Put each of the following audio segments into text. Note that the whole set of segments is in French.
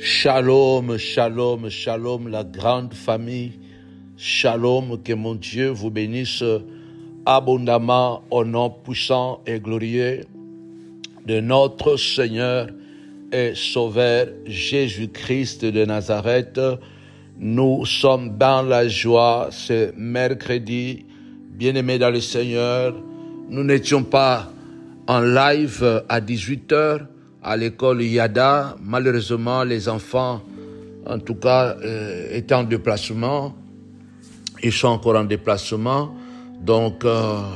Shalom, shalom, shalom, la grande famille. Shalom, que mon Dieu vous bénisse abondamment au nom puissant et glorieux de notre Seigneur et Sauveur Jésus-Christ de Nazareth. Nous sommes dans la joie ce mercredi, bien-aimés dans le Seigneur. Nous n'étions pas en live à 18h à l'école Yada. Malheureusement, les enfants, en tout cas, étaient en déplacement. Ils sont encore en déplacement. Donc,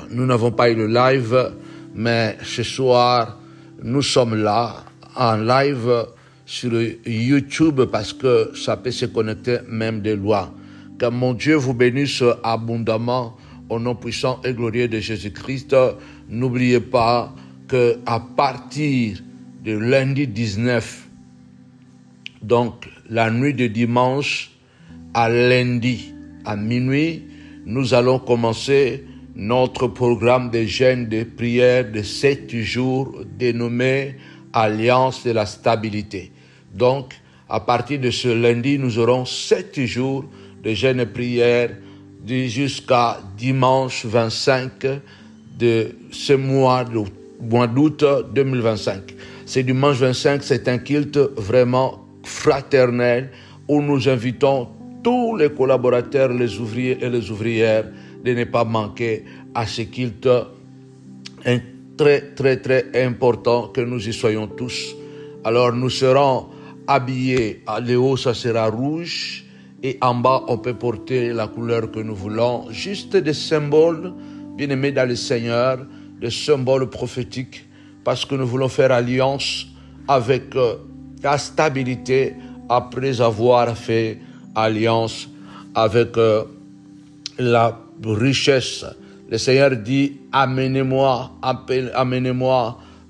nous n'avons pas eu le live. Mais ce soir, nous sommes là, en live sur YouTube, parce que ça peut se connecter même de loin. Que mon Dieu vous bénisse abondamment au nom puissant et glorieux de Jésus-Christ. N'oubliez pas qu'à partir de lundi 19, donc la nuit de dimanche à lundi à minuit, nous allons commencer notre programme de jeûne de prière de 7 jours dénommé Alliance de la stabilité. Donc, à partir de ce lundi, nous aurons 7 jours de jeûne et prière jusqu'à dimanche 25 de ce mois d'août 2025. C'est dimanche 25, c'est un culte vraiment fraternel où nous invitons tous les collaborateurs, les ouvriers et les ouvrières de ne pas manquer à ce culte très important que nous y soyons tous. Alors nous serons habillés, le haut ça sera rouge et en bas on peut porter la couleur que nous voulons, juste des symboles bien-aimés dans le Seigneur, des symboles prophétiques, parce que nous voulons faire alliance avec la stabilité après avoir fait alliance avec la richesse. Le Seigneur dit, amenez-moi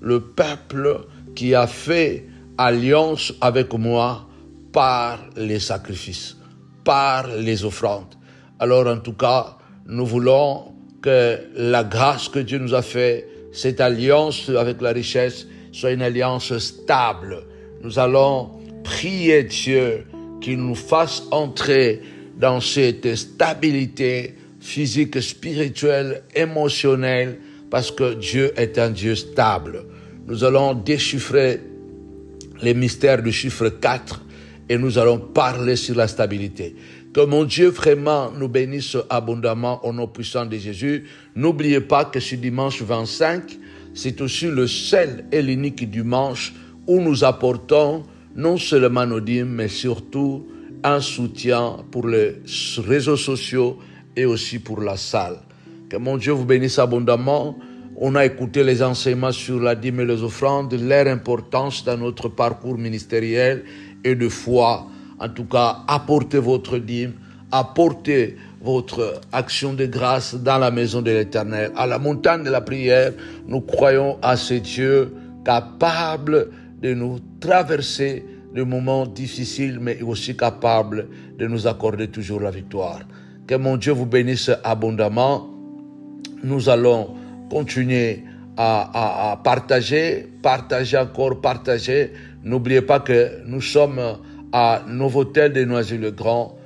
le peuple qui a fait alliance avec moi par les sacrifices, par les offrandes. Alors en tout cas, nous voulons que la grâce que Dieu nous a faite, cette alliance avec la richesse, soit une alliance stable. Nous allons prier Dieu qu'il nous fasse entrer dans cette stabilité physique, spirituelle, émotionnelle, parce que Dieu est un Dieu stable. Nous allons déchiffrer les mystères du chiffre 4 et nous allons parler sur la stabilité. Que mon Dieu vraiment nous bénisse abondamment au nom puissant de Jésus. N'oubliez pas que ce dimanche 25, c'est aussi le seul et l'unique dimanche où nous apportons non seulement nos dîmes, mais surtout un soutien pour les réseaux sociaux et aussi pour la salle. Que mon Dieu vous bénisse abondamment. On a écouté les enseignements sur la dîme et les offrandes, leur importance dans notre parcours ministériel et de foi. En tout cas, apportez votre dîme, apportez votre action de grâce dans la maison de l'Éternel. À la montagne de la prière, nous croyons à ce Dieu capable de nous traverser les moments difficiles, mais aussi capable de nous accorder toujours la victoire. Que mon Dieu vous bénisse abondamment. Nous allons continuer à partager encore. N'oubliez pas que nous sommes à Novotel de Noisy-le-Grand,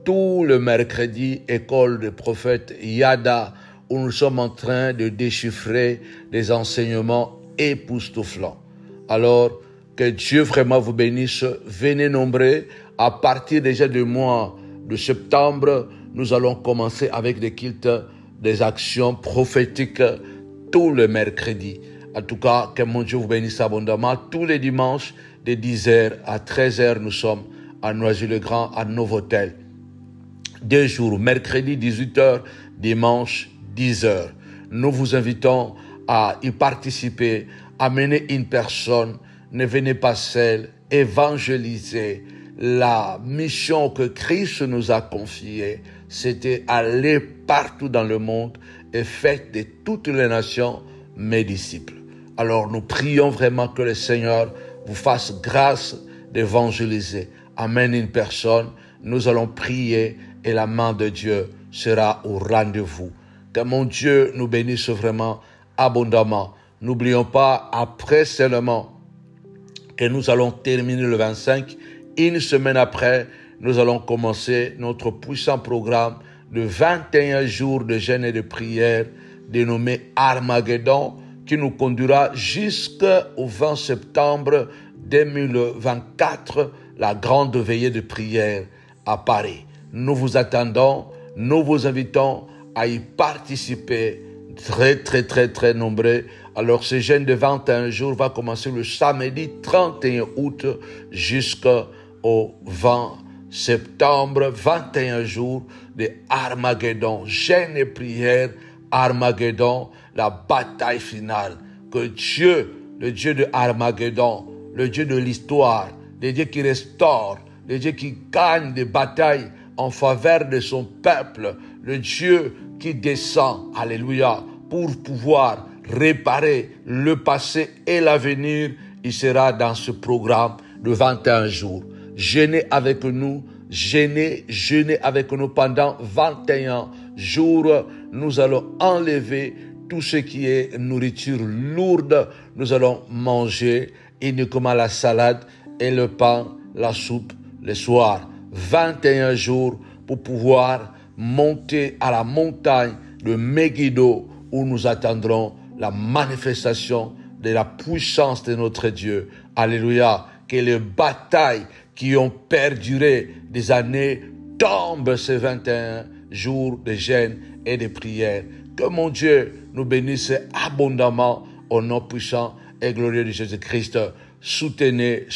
tout le mercredi, école de prophète Yada, où nous sommes en train de déchiffrer des enseignements époustouflants. Alors, que Dieu vraiment vous bénisse. Venez nombreux. À partir déjà du mois de septembre, nous allons commencer avec des cultes, des actions prophétiques tous les mercredis. En tout cas, que mon Dieu vous bénisse abondamment. Tous les dimanches, de 10h à 13h, nous sommes à Noisy-le-Grand, à Novotel. 2 jours, mercredi 18h, dimanche 10h. Nous vous invitons à y participer, amener une personne. Ne venez pas seul, évangéliser. La mission que Christ nous a confiée, c'était aller partout dans le monde et faire de toutes les nations mes disciples. Alors nous prions vraiment que le Seigneur vous fasse grâce d'évangéliser. Amène une personne, nous allons prier et la main de Dieu sera au rendez-vous. Que mon Dieu nous bénisse vraiment abondamment. N'oublions pas, après seulement que nous allons terminer le 25, Une semaine après, nous allons commencer notre puissant programme de 21 jours de jeûne et de prière dénommé Armageddon, qui nous conduira jusqu'au 20 septembre 2024, la grande veillée de prière à Paris. Nous vous attendons, nous vous invitons à y participer, très nombreux. Alors ce jeûne de 21 jours va commencer le samedi 31 août jusqu'au 20 septembre, 21 jours de Armageddon, jeûne et prière, Armageddon, la bataille finale. Que Dieu, le Dieu de Armageddon, le Dieu de l'histoire, le Dieu qui restaure, le Dieu qui gagne des batailles en faveur de son peuple, le Dieu qui descend, alléluia, pour pouvoir réparer le passé et l'avenir, il sera dans ce programme de 21 jours. Jeûnez avec nous, jeûnez avec nous pendant 21 jours. Nous allons enlever tout ce qui est nourriture lourde. Nous allons manger uniquement la salade et le pain, la soupe le soir. 21 jours pour pouvoir monter à la montagne de Megiddo où nous attendrons la manifestation de la puissance de notre Dieu. Alléluia. Que les batailles qui ont perduré des années tombent ces 21 jours de jeûne et de prière. Que mon Dieu nous bénisse abondamment au nom puissant et glorieux de Jésus-Christ. Soutenez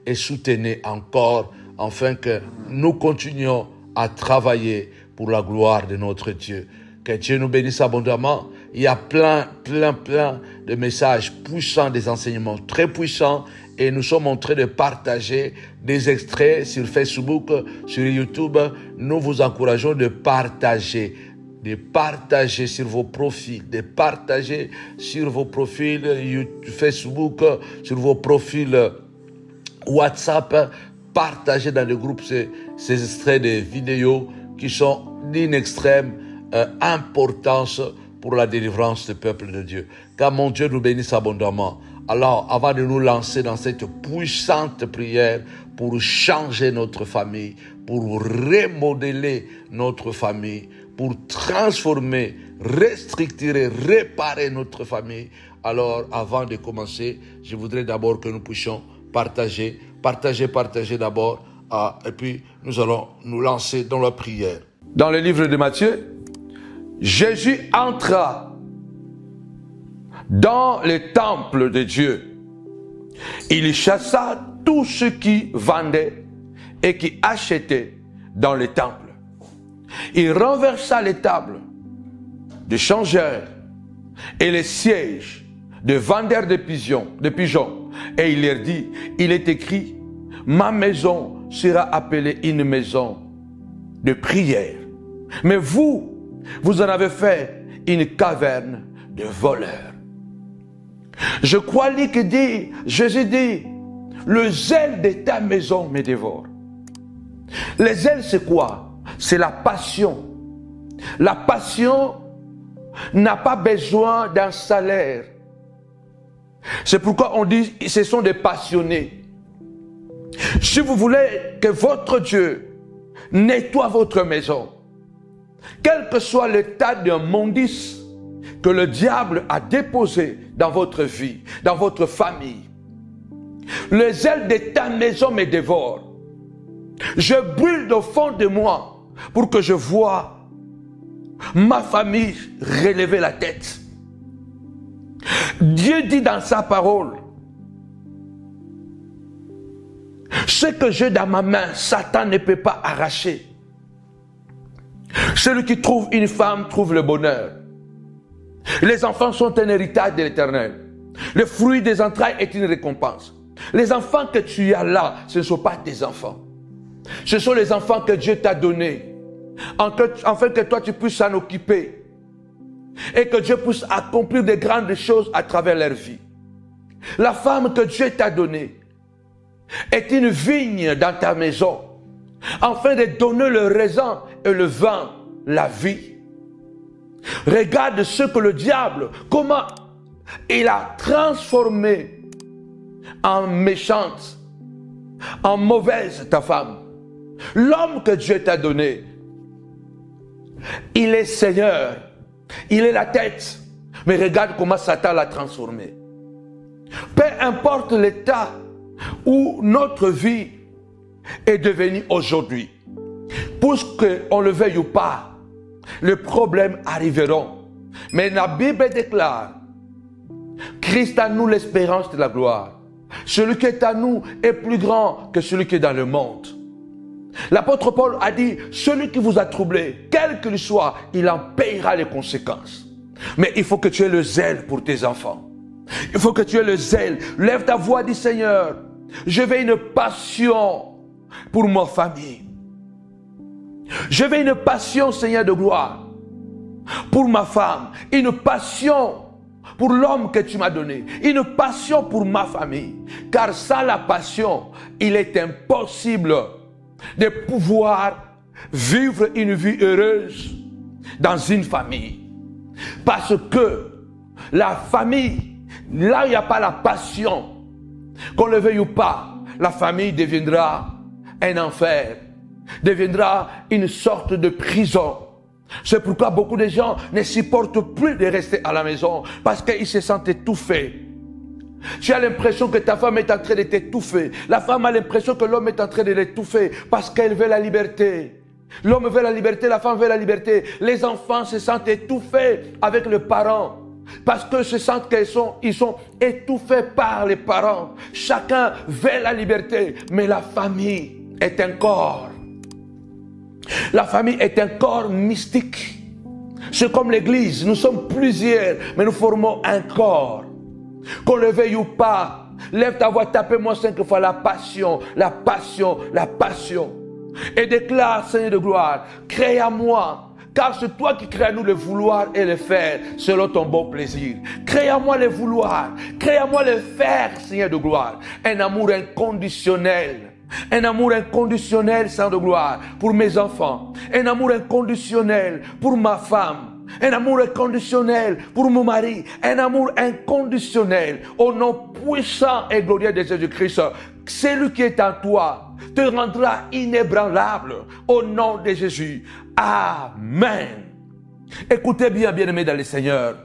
et soutenez encore, afin que nous continuions à travailler pour la gloire de notre Dieu. Que Dieu nous bénisse abondamment. Il y a plein de messages puissants, des enseignements très puissants, et nous sommes en train de partager des extraits sur Facebook, sur YouTube. Nous vous encourageons de partager sur vos profils, de partager sur vos profils Facebook, sur vos profils WhatsApp, partager dans le groupe ces extraits de vidéos qui sont d'une extrême importance pour la délivrance du peuple de Dieu. Car mon Dieu nous bénisse abondamment. Alors, avant de nous lancer dans cette puissante prière pour changer notre famille, pour remodeler notre famille, pour transformer, restructurer, réparer notre famille, alors avant de commencer, je voudrais d'abord que nous puissions partager d'abord, et puis nous allons nous lancer dans la prière. Dans le livre de Matthieu, Jésus entra dans le temple de Dieu. Il chassa tous ceux qui vendaient et qui achetaient dans le temple. Il renversa les tables de changeurs et les sièges de vendeurs de pigeons. Et il leur dit, il est écrit, ma maison sera appelée une maison de prière. Mais vous en avez fait une caverne de voleurs. Je crois que Jésus dit, le zèle de ta maison me dévore. Le zèle, c'est quoi? C'est la passion. La passion n'a pas besoin d'un salaire. C'est pourquoi on dit, ce sont des passionnés. Si vous voulez que votre Dieu nettoie votre maison, quel que soit l'état d'immondice que le diable a déposé dans votre vie, dans votre famille, le zèle de ta maison me dévore. Je brûle au fond de moi pour que je voie ma famille relever la tête. Dieu dit dans sa parole, ce que j'ai dans ma main, Satan ne peut pas arracher. Celui qui trouve une femme trouve le bonheur. Les enfants sont un héritage de l'Éternel. Le fruit des entrailles est une récompense. Les enfants que tu as là, ce ne sont pas tes enfants. Ce sont les enfants que Dieu t'a donnés, afin que toi tu puisses s'en occuper et que Dieu puisse accomplir de grandes choses à travers leur vie. La femme que Dieu t'a donnée est une vigne dans ta maison, afin de donner le raisin et le vin, la vie. Regarde ce que le diable, comment il a transformé en méchante en mauvaise ta femme. L'homme que Dieu t'a donné, il est Seigneur, il est la tête. Mais regarde comment Satan l'a transformé. Peu importe l'état où notre vie est devenue aujourd'hui, puisqu'on le veuille ou pas, les problèmes arriveront. Mais la Bible déclare, Christ a nous l'espérance de la gloire. Celui qui est à nous est plus grand que celui qui est dans le monde. L'apôtre Paul a dit, celui qui vous a troublé, quel qu'il soit, il en payera les conséquences. Mais il faut que tu aies le zèle pour tes enfants. Il faut que tu aies le zèle. Lève ta voix, dis Seigneur, je veux une passion pour ma famille. Je veux une passion, Seigneur de gloire, pour ma femme. Une passion pour l'homme que tu m'as donné. Une passion pour ma famille. Car sans la passion, il est impossible de pouvoir vivre une vie heureuse dans une famille. Parce que la famille, là où il n'y a pas la passion, qu'on le veuille ou pas, la famille deviendra un enfer, deviendra une sorte de prison. C'est pourquoi beaucoup de gens ne supportent plus de rester à la maison, parce qu'ils se sentent étouffés. Tu as l'impression que ta femme est en train de t'étouffer. La femme a l'impression que l'homme est en train de l'étouffer, parce qu'elle veut la liberté. L'homme veut la liberté, la femme veut la liberté. Les enfants se sentent étouffés avec les parents, parce qu'ils se sentent qu'ils sont étouffés par les parents. Chacun veut la liberté, mais la famille est un corps. La famille est un corps mystique. C'est comme l'église, nous sommes plusieurs, mais nous formons un corps. Qu'on le veuille ou pas, lève ta voix, tapez-moi 5 fois la passion, la passion, la passion. Et déclare, Seigneur de gloire, crée à moi, car c'est toi qui crées à nous le vouloir et le faire selon ton bon plaisir. Crée à moi le vouloir, crée à moi le faire, Seigneur de gloire. Un amour inconditionnel. Un amour inconditionnel, Seigneur de gloire, pour mes enfants. Un amour inconditionnel pour ma femme. Un amour inconditionnel pour mon mari. Un amour inconditionnel au nom puissant et glorieux de Jésus-Christ. Celui qui est en toi te rendra inébranlable au nom de Jésus. Amen. Écoutez bien, bien-aimés dans le Seigneur.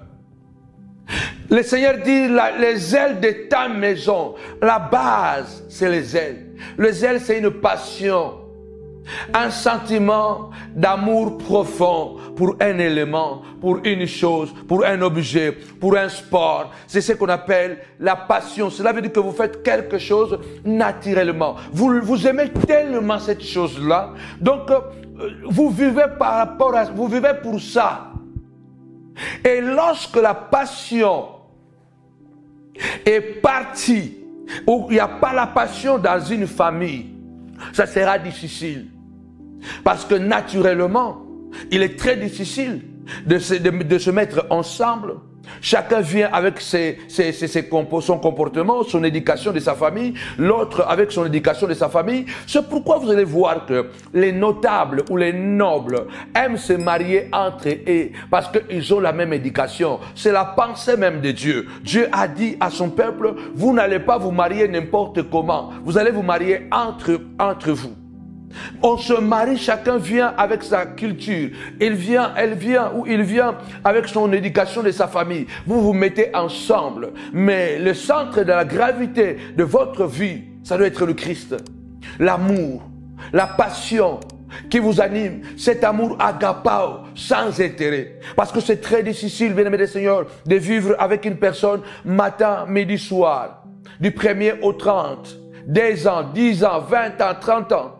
Le Seigneur dit, les ailes de ta maison, la base, c'est les ailes. Les ailes, c'est une passion, un sentiment d'amour profond pour un élément, pour une chose, pour un objet, pour un sport. C'est ce qu'on appelle la passion. Cela veut dire que vous faites quelque chose naturellement. Vous aimez tellement cette chose-là. Donc, vous vivez par rapport à, vous vivez pour ça. Et lorsque la passion est partie, où il n'y a pas la passion dans une famille, ça sera difficile. Parce que naturellement, il est très difficile de se mettre ensemble. Chacun vient avec son comportement, son éducation de sa famille, l'autre avec son éducation de sa famille. C'est pourquoi vous allez voir que les notables ou les nobles aiment se marier entre eux parce qu'ils ont la même éducation. C'est la pensée même de Dieu. Dieu a dit à son peuple, vous n'allez pas vous marier n'importe comment. Vous allez vous marier entre vous. On se marie, chacun vient avec sa culture. Elle vient avec son éducation de sa famille. Vous vous mettez ensemble. Mais le centre de la gravité de votre vie, ça doit être le Christ. L'amour, la passion qui vous anime, cet amour agapao, sans intérêt. Parce que c'est très difficile, bien-aimés des Seigneurs, de vivre avec une personne matin, midi, soir. Du 1er au 30. 2 ans, 10 ans, 20 ans, 30 ans.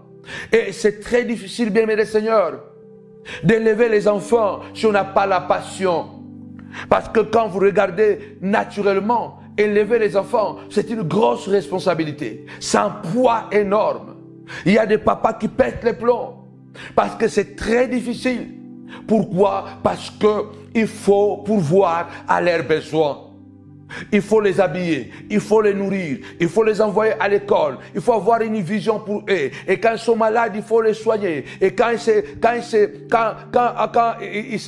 Et c'est très difficile, bien-aimés Seigneur, d'élever les enfants si on n'a pas la passion. Parce que quand vous regardez naturellement, élever les enfants, c'est une grosse responsabilité. C'est un poids énorme. Il y a des papas qui pètent les plombs. Parce que c'est très difficile. Pourquoi? Parce qu'il faut pourvoir à leurs besoins. Il faut les habiller, il faut les nourrir, il faut les envoyer à l'école, il faut avoir une vision pour eux. Et quand ils sont malades, il faut les soigner. Et quand ils se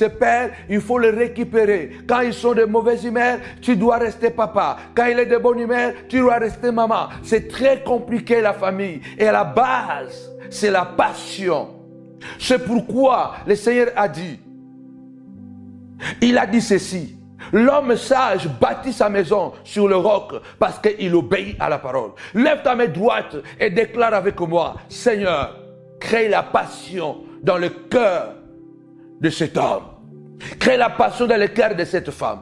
perdent, il faut les récupérer. Quand ils sont de mauvaise humeur, tu dois rester papa. Quand il est de bonne humeur, tu dois rester maman. C'est très compliqué la famille. Et à la base, c'est la passion. C'est pourquoi le Seigneur a dit, il a dit ceci. L'homme sage bâtit sa maison sur le roc parce qu'il obéit à la parole. Lève ta main droite et déclare avec moi, Seigneur, crée la passion dans le cœur de cet homme. Crée la passion dans le cœur de cette femme.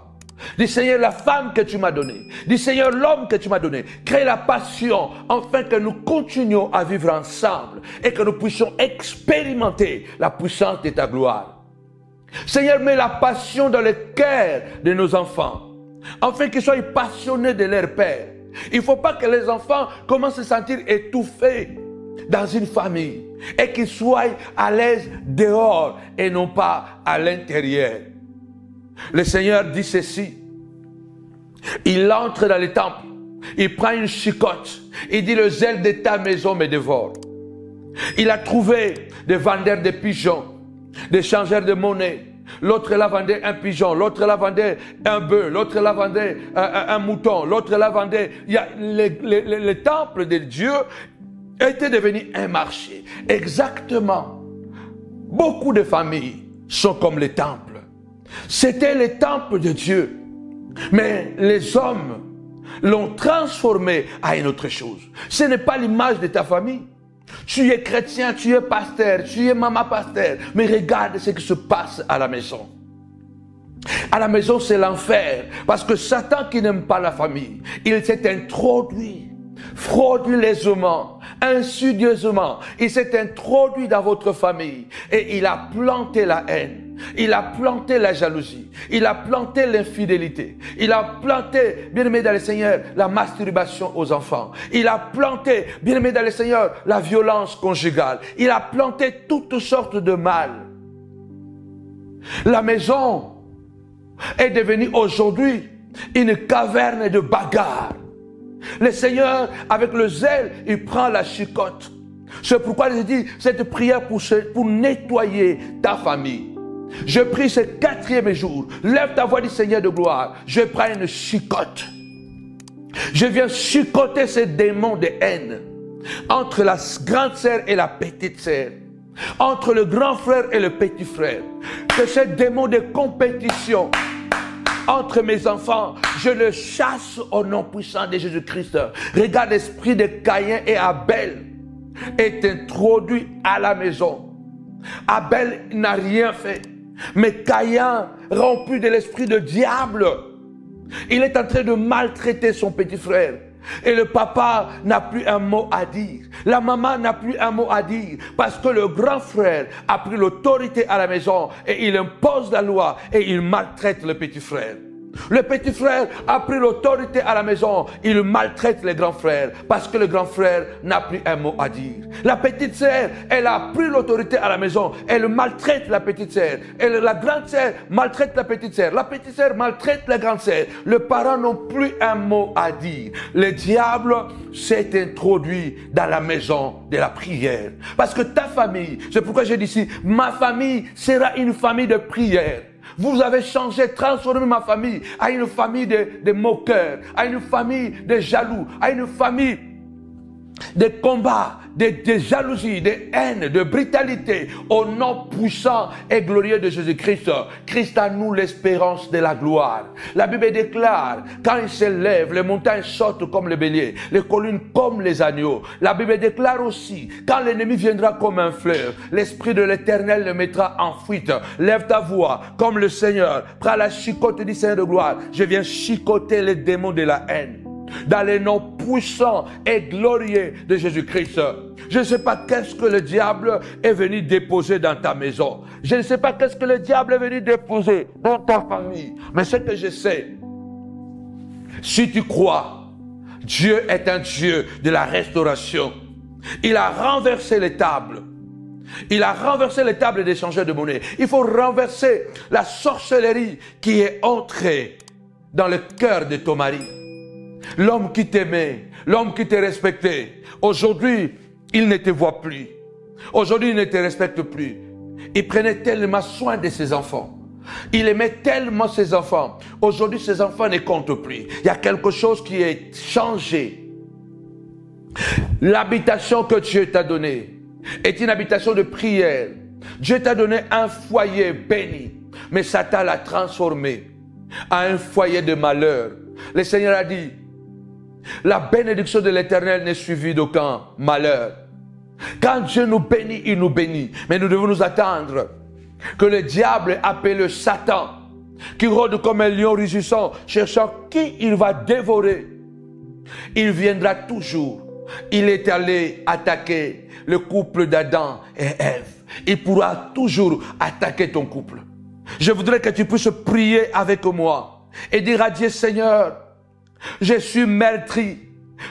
Dis Seigneur, la femme que tu m'as donnée. Dis Seigneur, l'homme que tu m'as donné. Crée la passion afin que nous continuions à vivre ensemble et que nous puissions expérimenter la puissance de ta gloire. Seigneur, mets la passion dans le cœur de nos enfants, afin qu'ils soient passionnés de leur Père. Il ne faut pas que les enfants commencent à se sentir étouffés dans une famille et qu'ils soient à l'aise dehors et non pas à l'intérieur. Le Seigneur dit ceci. Il entre dans le temple, il prend une chicotte, il dit le zèle de ta maison me dévore. Il a trouvé des vendeurs de pigeons, des changeurs de monnaie. L'autre là vendait un pigeon, l'autre là vendait un bœuf, l'autre là vendait un mouton, l'autre là vendait... Le temple de Dieu était devenu un marché. Exactement. Beaucoup de familles sont comme les temples. C'était le temple de Dieu. Mais les hommes l'ont transformé à une autre chose. Ce n'est pas l'image de ta famille. Tu es chrétien, tu es pasteur, tu es maman pasteur. Mais regarde ce qui se passe à la maison. À la maison, c'est l'enfer. Parce que Satan qui n'aime pas la famille, il s'est introduit frauduleusement, insidieusement. Il s'est introduit dans votre famille et il a planté la haine. Il a planté la jalousie. Il a planté l'infidélité. Il a planté, bien-aimé dans le Seigneur, la masturbation aux enfants. Il a planté, bien-aimé dans le Seigneur, la violence conjugale. Il a planté toutes sortes de mal. La maison est devenue aujourd'hui une caverne de bagarre. Le Seigneur, avec le zèle, il prend la chicotte. C'est pourquoi il dit cette prière pour nettoyer ta famille. Je prie ce 4e jour. Lève ta voix du Seigneur de gloire. Je prends une chicotte. Je viens chicoter ces démons de haine entre la grande sœur et la petite sœur, entre le grand frère et le petit frère. Que ces démons de compétition entre mes enfants, je le chasse au nom puissant de Jésus-Christ. Regarde, l'esprit de Caïn et Abel est introduit à la maison. Abel n'a rien fait. Mais Caïn, rempli de l'esprit de diable, il est en train de maltraiter son petit frère. Et le papa n'a plus un mot à dire. La maman n'a plus un mot à dire. Parce que le grand frère a pris l'autorité à la maison et il impose la loi et il maltraite le petit frère. Le petit frère a pris l'autorité à la maison. Il maltraite le grand frère parce que le grand frère n'a plus un mot à dire. La petite sœur, elle a pris l'autorité à la maison. Elle maltraite la petite sœur. La grande sœur maltraite la petite sœur. La petite sœur maltraite la grande sœur. Les parents n'ont plus un mot à dire. Le diable s'est introduit dans la maison de la prière. Parce que ta famille, c'est pourquoi j'ai dit ici, ma famille sera une famille de prière. Vous avez changé, transformé ma famille à une famille de moqueurs, à une famille de jaloux, à une famille de combats, de jalousie, de haine, de brutalité, au nom puissant et glorieux de Jésus-Christ. Christ a nous l'espérance de la gloire. La Bible déclare, quand il se lève, les montagnes sautent comme les béliers, les collines comme les agneaux. La Bible déclare aussi, quand l'ennemi viendra comme un fleuve, l'Esprit de l'Éternel le mettra en fuite. Lève ta voix, comme le Seigneur, prends la chicote du Seigneur de gloire. Je viens chicoter les démons de la haine. Dans le nom puissant et glorieux de Jésus-Christ. Je ne sais pas qu'est-ce que le diable est venu déposer dans ta maison. Je ne sais pas qu'est-ce que le diable est venu déposer dans ta famille. Mais ce que je sais, si tu crois, Dieu est un Dieu de la restauration. Il a renversé les tables. Il a renversé les tables d'échangeurs de monnaie. Il faut renverser la sorcellerie qui est entrée dans le cœur de ton mari. L'homme qui t'aimait, l'homme qui te respectait, aujourd'hui, il ne te voit plus. Aujourd'hui, il ne te respecte plus. Il prenait tellement soin de ses enfants. Il aimait tellement ses enfants. Aujourd'hui, ses enfants ne comptent plus. Il y a quelque chose qui est changé. L'habitation que Dieu t'a donnée est une habitation de prière. Dieu t'a donné un foyer béni, mais Satan l'a transformé en un foyer de malheur. Le Seigneur a dit, la bénédiction de l'Éternel n'est suivie d'aucun malheur. Quand Dieu nous bénit, il nous bénit. Mais nous devons nous attendre que le diable appelé Satan, qui rôde comme un lion rugissant, cherchant qui il va dévorer, il viendra toujours. Il est allé attaquer le couple d'Adam et Ève. Il pourra toujours attaquer ton couple. Je voudrais que tu puisses prier avec moi et dire à Dieu, Seigneur, je suis meurtri,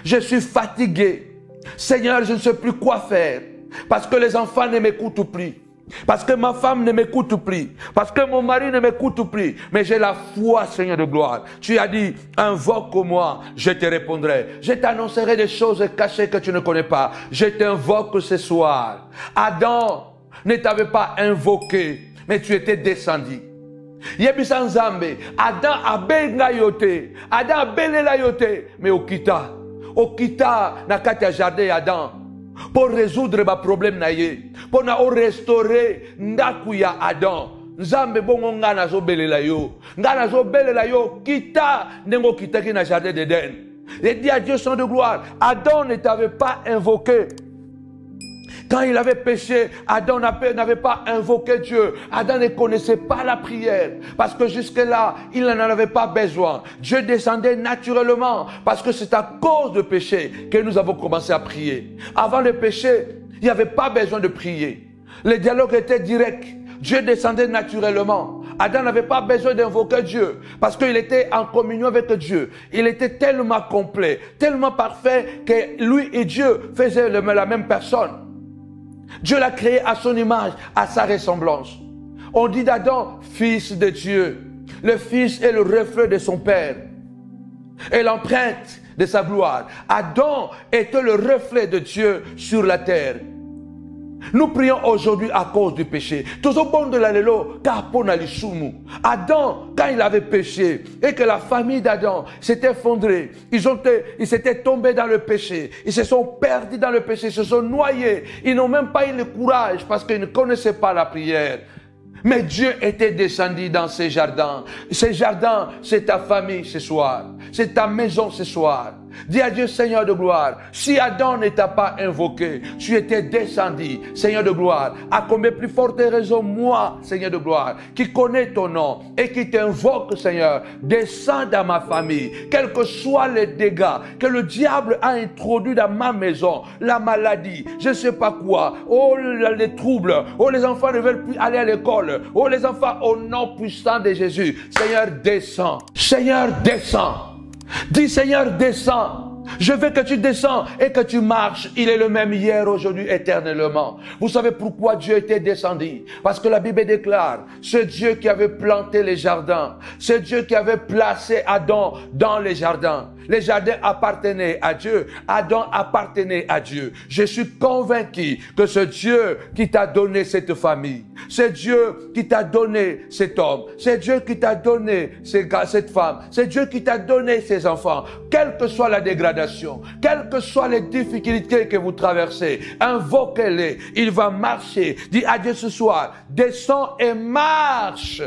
je suis fatigué. Seigneur, je ne sais plus quoi faire parce que les enfants ne m'écoutent plus. Parce que ma femme ne m'écoute plus. Parce que mon mari ne m'écoute plus. Mais j'ai la foi, Seigneur de gloire. Tu as dit, invoque-moi, je te répondrai. Je t'annoncerai des choses cachées que tu ne connais pas. Je t'invoque ce soir. Adam ne t'avait pas invoqué, mais tu étais descendu. Yebisa Nzambe, Adam a benga yote, Adam a belela yote, mais okita na kati ya jardin Adam. Pour résoudre ma problème na ye, pour na restaurer ndaku ya Adam. Nzambe bongo nga nazo belela yo, nga nazo belela yo kita nengo kitaki na jardin d'Éden. Et dit à Dieu son de gloire, Adam ne t'avait pas invoqué. Quand il avait péché, Adam n'avait pas invoqué Dieu. Adam ne connaissait pas la prière. Parce que jusque-là, il n'en avait pas besoin. Dieu descendait naturellement. Parce que c'est à cause du péché que nous avons commencé à prier. Avant le péché, il n'y avait pas besoin de prier. Le dialogue était direct. Dieu descendait naturellement. Adam n'avait pas besoin d'invoquer Dieu. Parce qu'il était en communion avec Dieu. Il était tellement complet, tellement parfait que lui et Dieu faisaient la même personne. Dieu l'a créé à son image, à sa ressemblance. On dit d'Adam, fils de Dieu. Le fils est le reflet de son père et l'empreinte de sa gloire. Adam était le reflet de Dieu sur la terre. Nous prions aujourd'hui à cause du péché. Adam, quand il avait péché et que la famille d'Adam s'est effondrée, ils s'étaient tombés dans le péché. Ils se sont perdus dans le péché, ils se sont noyés. Ils n'ont même pas eu le courage parce qu'ils ne connaissaient pas la prière. Mais Dieu était descendu dans ces jardins. Ces jardins, c'est ta famille ce soir. C'est ta maison ce soir. Dis à Dieu, Seigneur de gloire, si Adam ne t'a pas invoqué, tu étais descendu, Seigneur de gloire, à combien plus forte raison, moi, Seigneur de gloire, qui connais ton nom et qui t'invoque, Seigneur, descends dans ma famille, quels que soient les dégâts que le diable a introduits dans ma maison, la maladie, je ne sais pas quoi, oh les troubles, oh les enfants ne veulent plus aller à l'école, oh les enfants au nom puissant de Jésus, Seigneur, descends, Seigneur, descends. Dis Seigneur, descends. Je veux que tu descends et que tu marches. Il est le même hier, aujourd'hui, éternellement. Vous savez pourquoi Dieu était descendu? Parce que la Bible déclare, c'est Dieu qui avait planté les jardins. C'est Dieu qui avait placé Adam dans les jardins. Les jardins appartenaient à Dieu. Adam appartenait à Dieu. Je suis convaincu que c'est Dieu qui t'a donné cette famille. C'est Dieu qui t'a donné cet homme. C'est Dieu qui t'a donné cette femme. C'est Dieu qui t'a donné ces enfants. Quelle que soit la dégradation, quelles que soient les difficultés que vous traversez, invoquez-les. Il va marcher. Dis à Dieu ce soir, descends et marche.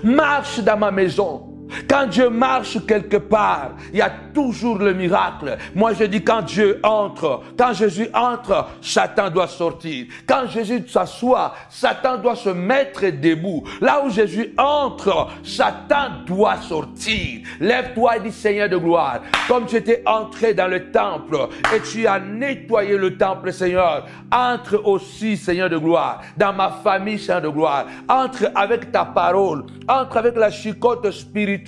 Marche dans ma maison. Quand Dieu marche quelque part, il y a toujours le miracle. Moi je dis quand Dieu entre, quand Jésus entre, Satan doit sortir. Quand Jésus s'assoit, Satan doit se mettre debout. Là où Jésus entre, Satan doit sortir. Lève-toi et dis Seigneur de gloire, comme tu étais entré dans le temple et tu as nettoyé le temple, Seigneur, entre aussi, Seigneur de gloire, dans ma famille, Seigneur de gloire. Entre avec ta parole, entre avec la chicote spirituelle.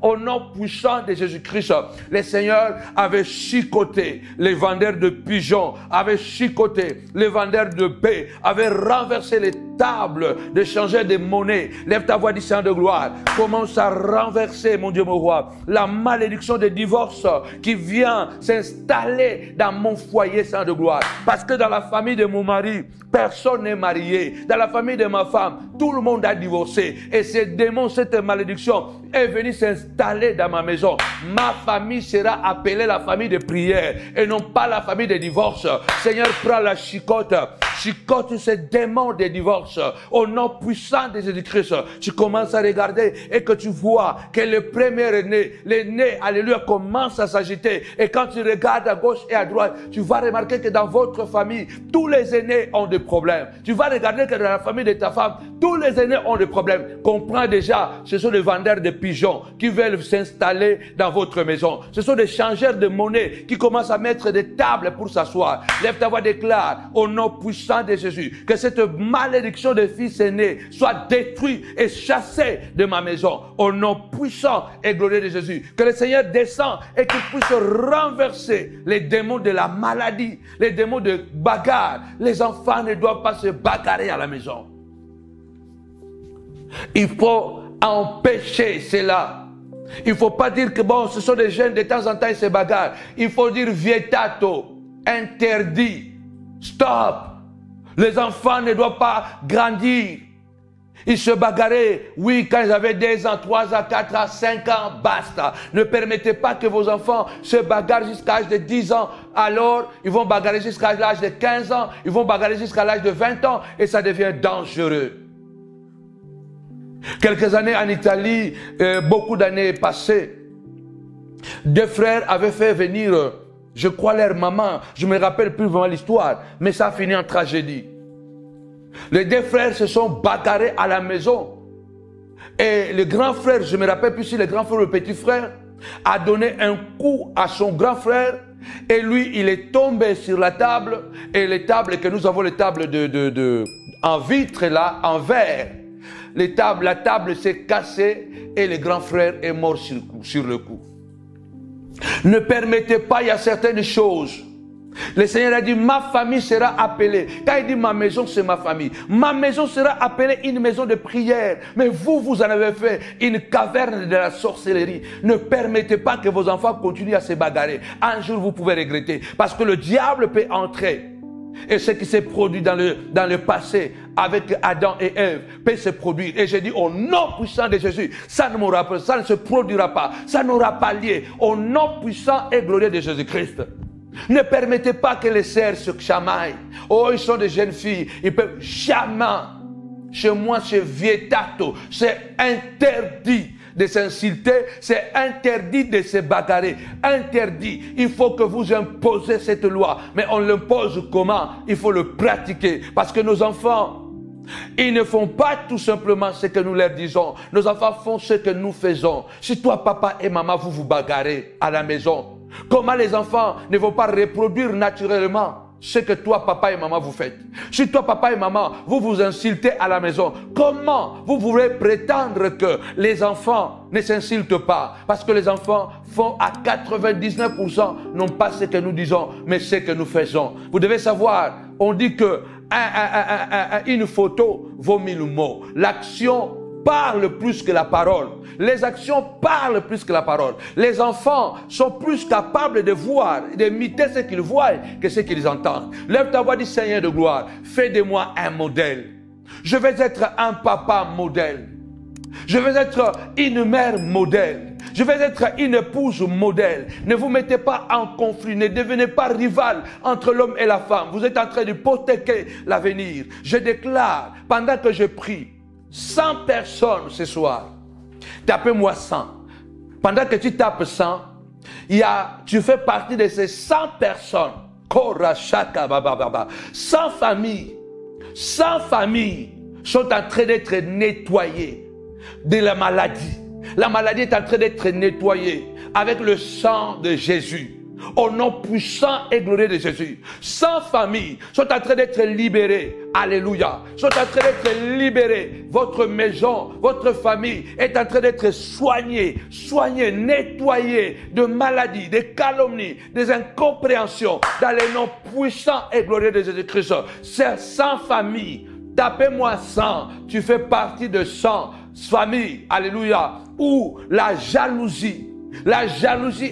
Au nom puissant de Jésus-Christ, le Seigneur avait chicoté les vendeurs de pigeons, avait chicoté les vendeurs de paix, avait renversé les tables, d'échanger des monnaies. Lève ta voix, dis Seigneur de gloire. Commence à renverser, mon Dieu, mon roi, la malédiction des divorces qui vient s'installer dans mon foyer, Seigneur de gloire. Parce que dans la famille de mon mari, personne n'est marié. Dans la famille de ma femme, tout le monde a divorcé. Et ces démons, cette malédiction est venue s'installer dans ma maison. Ma famille sera appelée la famille de prière et non pas la famille de divorce. Seigneur, prends la chicote. Chicote ces démons des divorces. Au nom puissant de Jésus-Christ, tu commences à regarder et que tu vois que le premier aîné, l'aîné, alléluia, commence à s'agiter. Et quand tu regardes à gauche et à droite, tu vas remarquer que dans votre famille, tous les aînés ont des problèmes. Tu vas regarder que dans la famille de ta femme, tous les aînés ont des problèmes. Comprends déjà, ce sont des vendeurs de pigeons qui veulent s'installer dans votre maison. Ce sont des changeurs de monnaie qui commencent à mettre des tables pour s'asseoir. Lève ta voix, déclare au nom puissant de Jésus que cette malédiction des fils aînés soit détruite et chassée de ma maison. Au nom puissant et glorieux de Jésus. Que le Seigneur descende et qu'il puisse renverser les démons de la maladie, les démons de bagarre. Les enfants ne doivent pas se bagarrer à la maison. Il faut empêcher cela. Il ne faut pas dire que bon, ce sont des jeunes, de temps en temps ils se bagarrent. Il faut dire vietato, interdit, stop. Les enfants ne doivent pas grandir. Ils se bagarraient, oui, quand ils avaient 2 ans, 3 ans, 4 ans, 5 ans, basta. Ne permettez pas que vos enfants se bagarrent jusqu'à l'âge de 10 ans. Alors, ils vont bagarrer jusqu'à l'âge de 15 ans, ils vont bagarrer jusqu'à l'âge de 20 ans et ça devient dangereux. Quelques années en Italie, beaucoup d'années passées, 2 frères avaient fait venir, je crois, leur maman. Je ne me rappelle plus vraiment l'histoire, mais ça a fini en tragédie. Les 2 frères se sont bagarrés à la maison. Et le grand frère, je ne me rappelle plus si le grand frère ou le petit frère, a donné un coup à son grand frère. Et lui, il est tombé sur la table. Et les tables que nous avons, les tables en vitre là, en verre. La table s'est cassée et le grand frère est mort sur le coup. Ne permettez pas, il y a certaines choses. Le Seigneur a dit, ma famille sera appelée. Quand il dit ma maison, c'est ma famille. Ma maison sera appelée une maison de prière. Mais vous en avez fait une caverne de la sorcellerie. Ne permettez pas que vos enfants continuent à se bagarrer. Un jour, vous pouvez regretter. Parce que le diable peut entrer. Et ce qui s'est produit dans le passé avec Adam et Ève peut se produire. Et j'ai dit au nom puissant de Jésus, ça ne se produira pas. Ça n'aura pas lieu. Au nom puissant et glorieux de Jésus-Christ. Ne permettez pas que les sœurs se chamaillent. Oh, ils sont des jeunes filles. Ils peuvent jamais. Chez moi, c'est vietato. C'est interdit de s'insulter. C'est interdit de se bagarrer. Interdit. Il faut que vous imposez cette loi. Mais on l'impose comment? Il faut le pratiquer. Parce que nos enfants, ils ne font pas tout simplement ce que nous leur disons. Nos enfants font ce que nous faisons. Si toi, papa et maman, vous vous bagarrez à la maison, comment les enfants ne vont pas reproduire naturellement ce que toi, papa et maman, vous faites? Si toi, papa et maman, vous vous insultez à la maison, comment vous pouvez prétendre que les enfants ne s'insultent pas? Parce que les enfants font à 99% non pas ce que nous disons, mais ce que nous faisons. Vous devez savoir, on dit que une photo vaut 1000 mots. L'action parle plus que la parole. Les actions parlent plus que la parole. Les enfants sont plus capables de voir, d'imiter ce qu'ils voient que ce qu'ils entendent. Lève ta voix, dis Seigneur de gloire, fais de moi un modèle. Je vais être un papa modèle. Je vais être une mère modèle. Je vais être une épouse modèle. Ne vous mettez pas en conflit. Ne devenez pas rival entre l'homme et la femme. Vous êtes en train d'hypothéquer l'avenir. Je déclare, pendant que je prie, 100 personnes ce soir. Tapez-moi 100. Pendant que tu tapes 100, tu fais partie de ces 100 personnes. 100 familles. 100 familles sont en train d'être nettoyées de la maladie. La maladie est en train d'être nettoyée avec le sang de Jésus. Au nom puissant et glorieux de Jésus. 100 familles sont en train d'être libérées. Alléluia. Sont en train d'être libérées. Votre maison, votre famille est en train d'être soignée, nettoyée de maladies, de calomnies, des incompréhensions. Dans le nom puissant et glorieux de Jésus-Christ. Ces 100 familles, Tapez-moi 100. Tu fais partie de 100 familles, alléluia, où la jalousie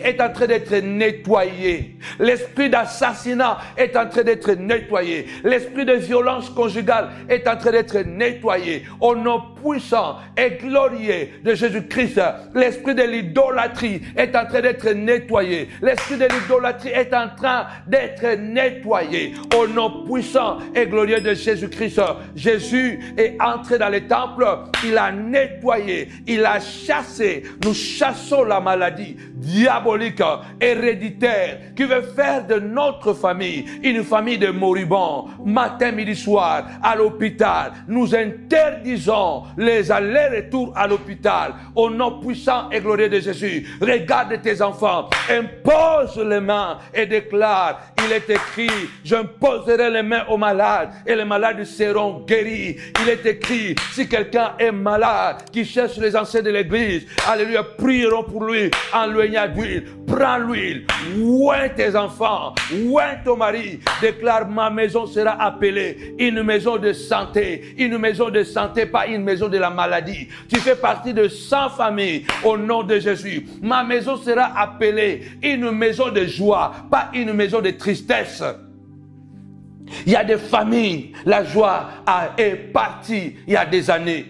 est en train d'être nettoyée. L'esprit d'assassinat est en train d'être nettoyé. L'esprit de violence conjugale est en train d'être nettoyé. Au nom puissant et glorieux de Jésus-Christ, l'esprit de l'idolâtrie est en train d'être nettoyé. L'esprit de l'idolâtrie est en train d'être nettoyé. Au nom puissant et glorieux de Jésus-Christ, Jésus est entré dans les temples, il a nettoyé, il a chassé. Nous chassons la maladie diabolique, héréditaire, qui veut faire de notre famille une famille de moribonds. Matin, midi, soir, à l'hôpital, nous interdisons les allers-retours à l'hôpital. Au nom puissant et glorieux de Jésus, regarde tes enfants, impose les mains et déclare, il est écrit, j'imposerai les mains aux malades et les malades seront guéris. Il est écrit, si quelqu'un est malade, qui cherche les anciens de l'église, alléluia, prieront pour lui en l'oignant d'huile. Prends l'huile, oins tes enfants, oins ton mari, déclare, ma maison sera appelée une maison de santé, pas une maison de la maladie. Tu fais partie de 100 familles au nom de Jésus. Ma maison sera appelée une maison de joie, pas une maison de tristesse. Il y a des familles, la joie est partie il y a des années.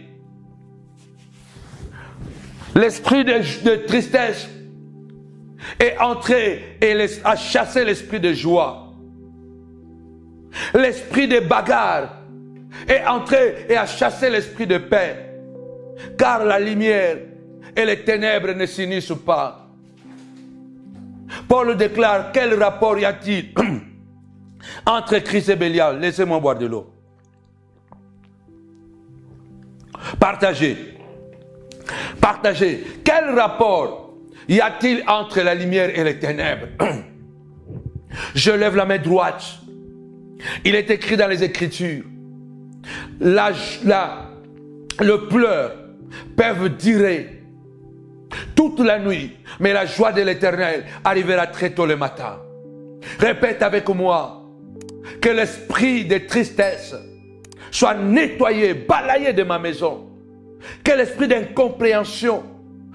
L'esprit de tristesse est entré et a chassé l'esprit de joie. L'esprit de bagarre est entré et a chassé l'esprit de paix. Car la lumière et les ténèbres ne s'unissent pas. Paul déclare, quel rapport y a-t-il entre Christ et Bélial? Laissez-moi boire de l'eau. Partagez. Quel rapport y a-t-il entre la lumière et les ténèbres? Je lève la main droite. Il est écrit dans les Écritures, le pleur peuvent durer toute la nuit, mais la joie de l'Éternel arrivera très tôt le matin. Répète avec moi, que l'esprit de tristesse soit nettoyé, balayé de ma maison. Que l'esprit d'incompréhension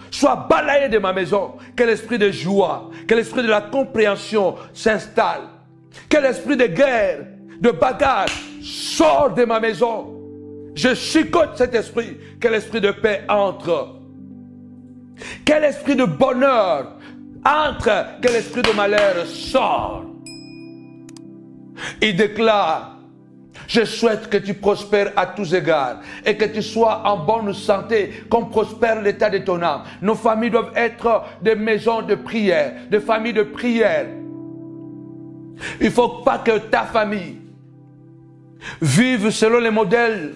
soit balayé de ma maison. Que l'esprit de joie, que l'esprit de la compréhension s'installe. Que l'esprit de guerre, de bagarre sort de ma maison. Je chicote cet esprit. Que l'esprit de paix entre. Que l'esprit de bonheur entre. Que l'esprit de malheur sort. Il déclare, je souhaite que tu prospères à tous égards et que tu sois en bonne santé, comme prospère l'état de ton âme. Nos familles doivent être des maisons de prière, des familles de prière. Il ne faut pas que ta famille vive selon les modèles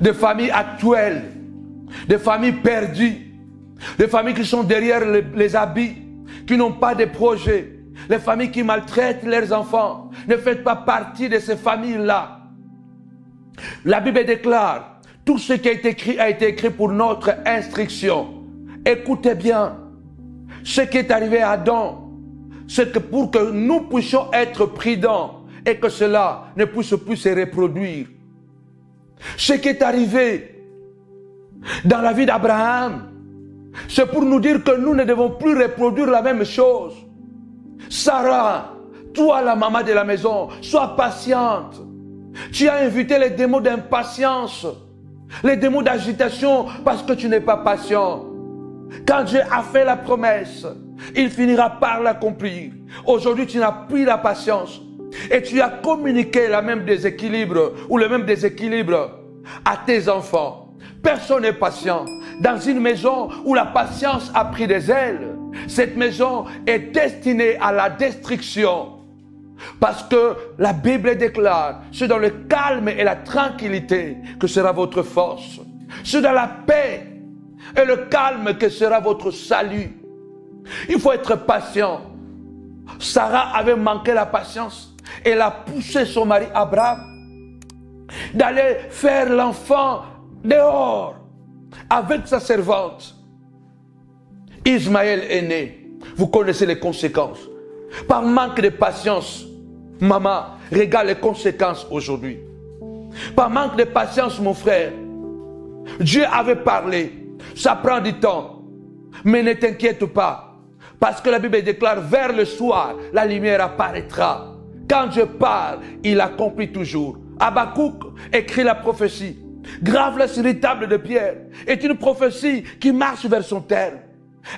des familles actuelles, des familles perdues, des familles qui sont derrière les habits, qui n'ont pas de projets. Les familles qui maltraitent leurs enfants, ne faites pas partie de ces familles-là. La Bible déclare, tout ce qui a été écrit pour notre instruction. Écoutez bien, ce qui est arrivé à Adam, c'est que pour que nous puissions être prudents et que cela ne puisse plus se reproduire. Ce qui est arrivé dans la vie d'Abraham, c'est pour nous dire que nous ne devons plus reproduire la même chose. Sarah, toi la maman de la maison, sois patiente. Tu as invité les démons d'impatience, les démons d'agitation parce que tu n'es pas patient. Quand Dieu a fait la promesse, il finira par l'accomplir. Aujourd'hui, tu n'as plus la patience et tu as communiqué la même déséquilibre ou le même déséquilibre à tes enfants. Personne n'est patient. Dans une maison où la patience a pris des ailes, cette maison est destinée à la destruction. Parce que la Bible déclare, c'est dans le calme et la tranquillité que sera votre force. C'est dans la paix et le calme que sera votre salut. Il faut être patient. Sarah avait manqué la patience. Elle a poussé son mari Abraham d'aller faire l'enfant dehors avec sa servante. Ismaël est né. Vous connaissez les conséquences. Par manque de patience, maman, regarde les conséquences aujourd'hui. Par manque de patience, mon frère. Dieu avait parlé. Ça prend du temps. Mais ne t'inquiète pas. Parce que la Bible déclare, vers le soir, la lumière apparaîtra. Quand Dieu parle, il accomplit toujours. Habakkuk écrit la prophétie. Grave-la sur les tables de pierre. Est une prophétie qui marche vers son terme.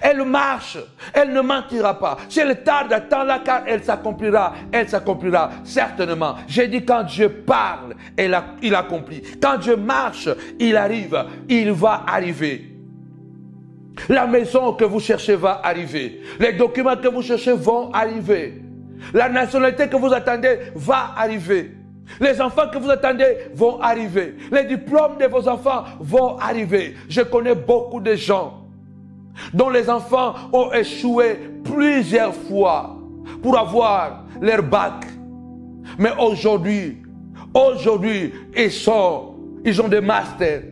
Elle marche, elle ne mentira pas. Si elle tarde, attends-la car elle s'accomplira certainement. J'ai dit quand Dieu parle, il accomplit. Quand Dieu marche, il arrive, il va arriver. La maison que vous cherchez va arriver. Les documents que vous cherchez vont arriver. La nationalité que vous attendez va arriver. Les enfants que vous attendez vont arriver. Les diplômes de vos enfants vont arriver. Je connais beaucoup de gens dont les enfants ont échoué plusieurs fois pour avoir leur bac. Mais aujourd'hui, ils ont des masters,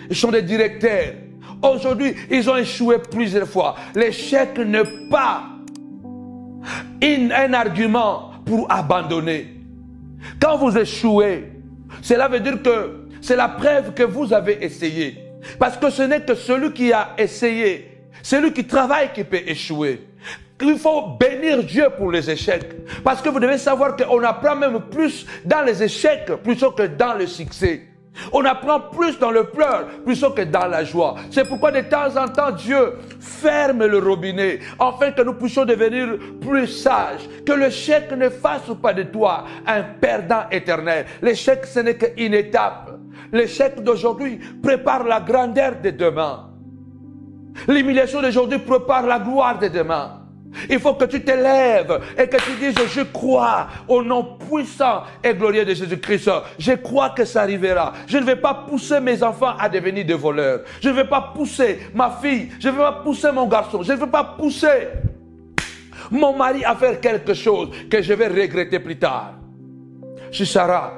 ils sont des directeurs. Aujourd'hui, ils ont échoué plusieurs fois. L'échec n'est pas un argument pour abandonner. Quand vous échouez, cela veut dire que c'est la preuve que vous avez essayé. Parce que ce n'est que celui qui a essayé, celui qui travaille qui peut échouer. Il faut bénir Dieu pour les échecs. Parce que vous devez savoir qu'on apprend même plus dans les échecs plutôt que dans le succès. On apprend plus dans le pleur plutôt que dans la joie. C'est pourquoi de temps en temps Dieu ferme le robinet afin que nous puissions devenir plus sages. Que l'échec ne fasse pas de toi un perdant éternel. L'échec ce n'est qu'une étape. L'échec d'aujourd'hui prépare la grandeur de demain. L'humiliation d'aujourd'hui prépare la gloire de demain. Il faut que tu te lèves et que tu dises je crois au nom puissant et glorieux de Jésus-Christ. Je crois que ça arrivera. Je ne vais pas pousser mes enfants à devenir des voleurs. Je ne vais pas pousser ma fille. Je ne vais pas pousser mon garçon. Je ne vais pas pousser mon mari à faire quelque chose que je vais regretter plus tard. Si Sarah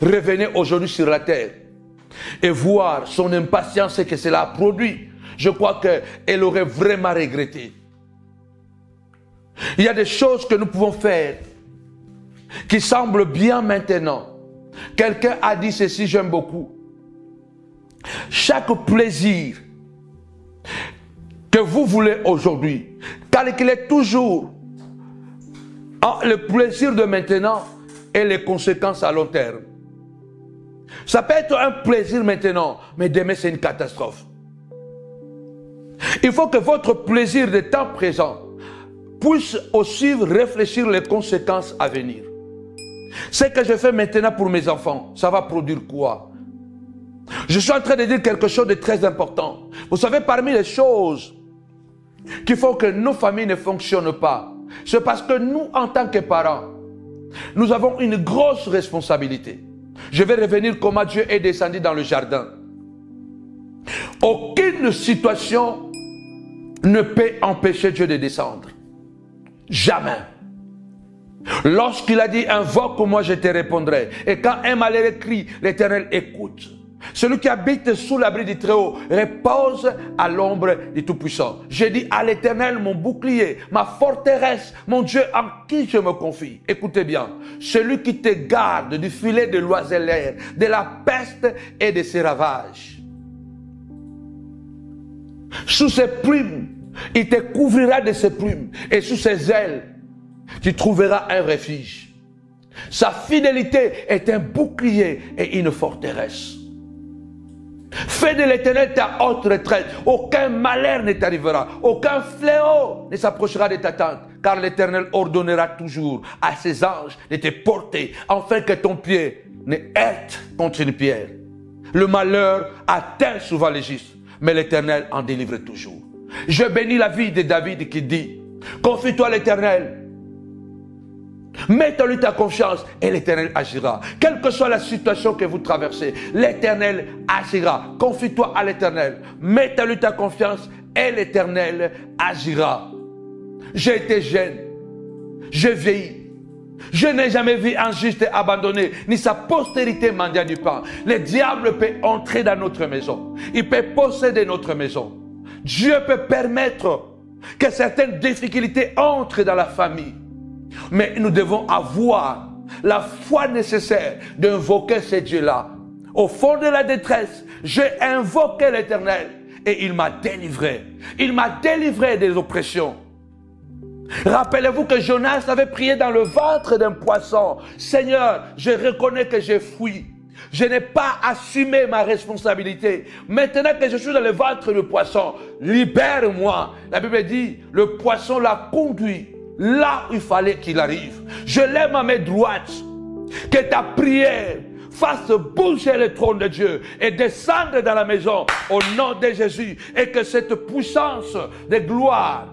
revenait aujourd'hui sur la terre et voir son impatience et que cela a produit, je crois qu'elle aurait vraiment regretté. Il y a des choses que nous pouvons faire qui semblent bien maintenant. Quelqu'un a dit ceci, j'aime beaucoup. Chaque plaisir que vous voulez aujourd'hui, calculez toujours le plaisir de maintenant et les conséquences à long terme. Ça peut être un plaisir maintenant, mais demain c'est une catastrophe. Il faut que votre plaisir de temps présent puisse aussi réfléchir les conséquences à venir. Ce que je fais maintenant pour mes enfants, ça va produire quoi? Je suis en train de dire quelque chose de très important. Vous savez, parmi les choses qui font que nos familles ne fonctionnent pas, c'est parce que nous, en tant que parents, nous avons une grosse responsabilité. Je vais revenir comment Dieu est descendu dans le jardin. Aucune situation ne peut empêcher Dieu de descendre. Jamais. Lorsqu'il a dit invoque-moi, je te répondrai. Et quand un malheureux crie, l'Éternel écoute. Celui qui habite sous l'abri du Très-Haut repose à l'ombre du Tout-Puissant. J'ai dit à l'Éternel, mon bouclier, ma forteresse, mon Dieu en qui je me confie. Écoutez bien, celui qui te garde du filet de l'oiseleur, de la peste et de ses ravages. Sous ses plumes, il te couvrira de ses plumes et sous ses ailes, tu trouveras un refuge. Sa fidélité est un bouclier et une forteresse. Fais de l'Éternel ta haute retraite. Aucun malheur ne t'arrivera. Aucun fléau ne s'approchera de ta tente. Car l'Éternel ordonnera toujours à ses anges de te porter afin que ton pied ne heurte contre une pierre. Le malheur atteint souvent les justes, mais l'Éternel en délivre toujours. Je bénis la vie de David qui dit, confie-toi à l'Éternel. Mets en lui ta confiance et l'Éternel agira. Quelle que soit la situation que vous traversez, l'Éternel agira. Confie-toi à l'Éternel. Mets en lui ta confiance et l'Éternel agira. J'ai été jeune. J'ai vieilli. Je n'ai jamais vu un juste abandonné, ni sa postérité mendiant du pain. Le diable peut entrer dans notre maison. Il peut posséder notre maison. Dieu peut permettre que certaines difficultés entrent dans la famille. Mais nous devons avoir la foi nécessaire d'invoquer ce Dieu-là. Au fond de la détresse, j'ai invoqué l'Éternel et il m'a délivré. Il m'a délivré des oppressions. Rappelez-vous que Jonas avait prié dans le ventre d'un poisson. Seigneur, je reconnais que j'ai fui. Je n'ai pas assumé ma responsabilité. Maintenant que je suis dans le ventre du poisson, libère-moi. La Bible dit, le poisson l'a conduit là où il fallait qu'il arrive. Je lève ma main droite. Que ta prière fasse bouger le trône de Dieu et descendre dans la maison au nom de Jésus. Et que cette puissance de gloire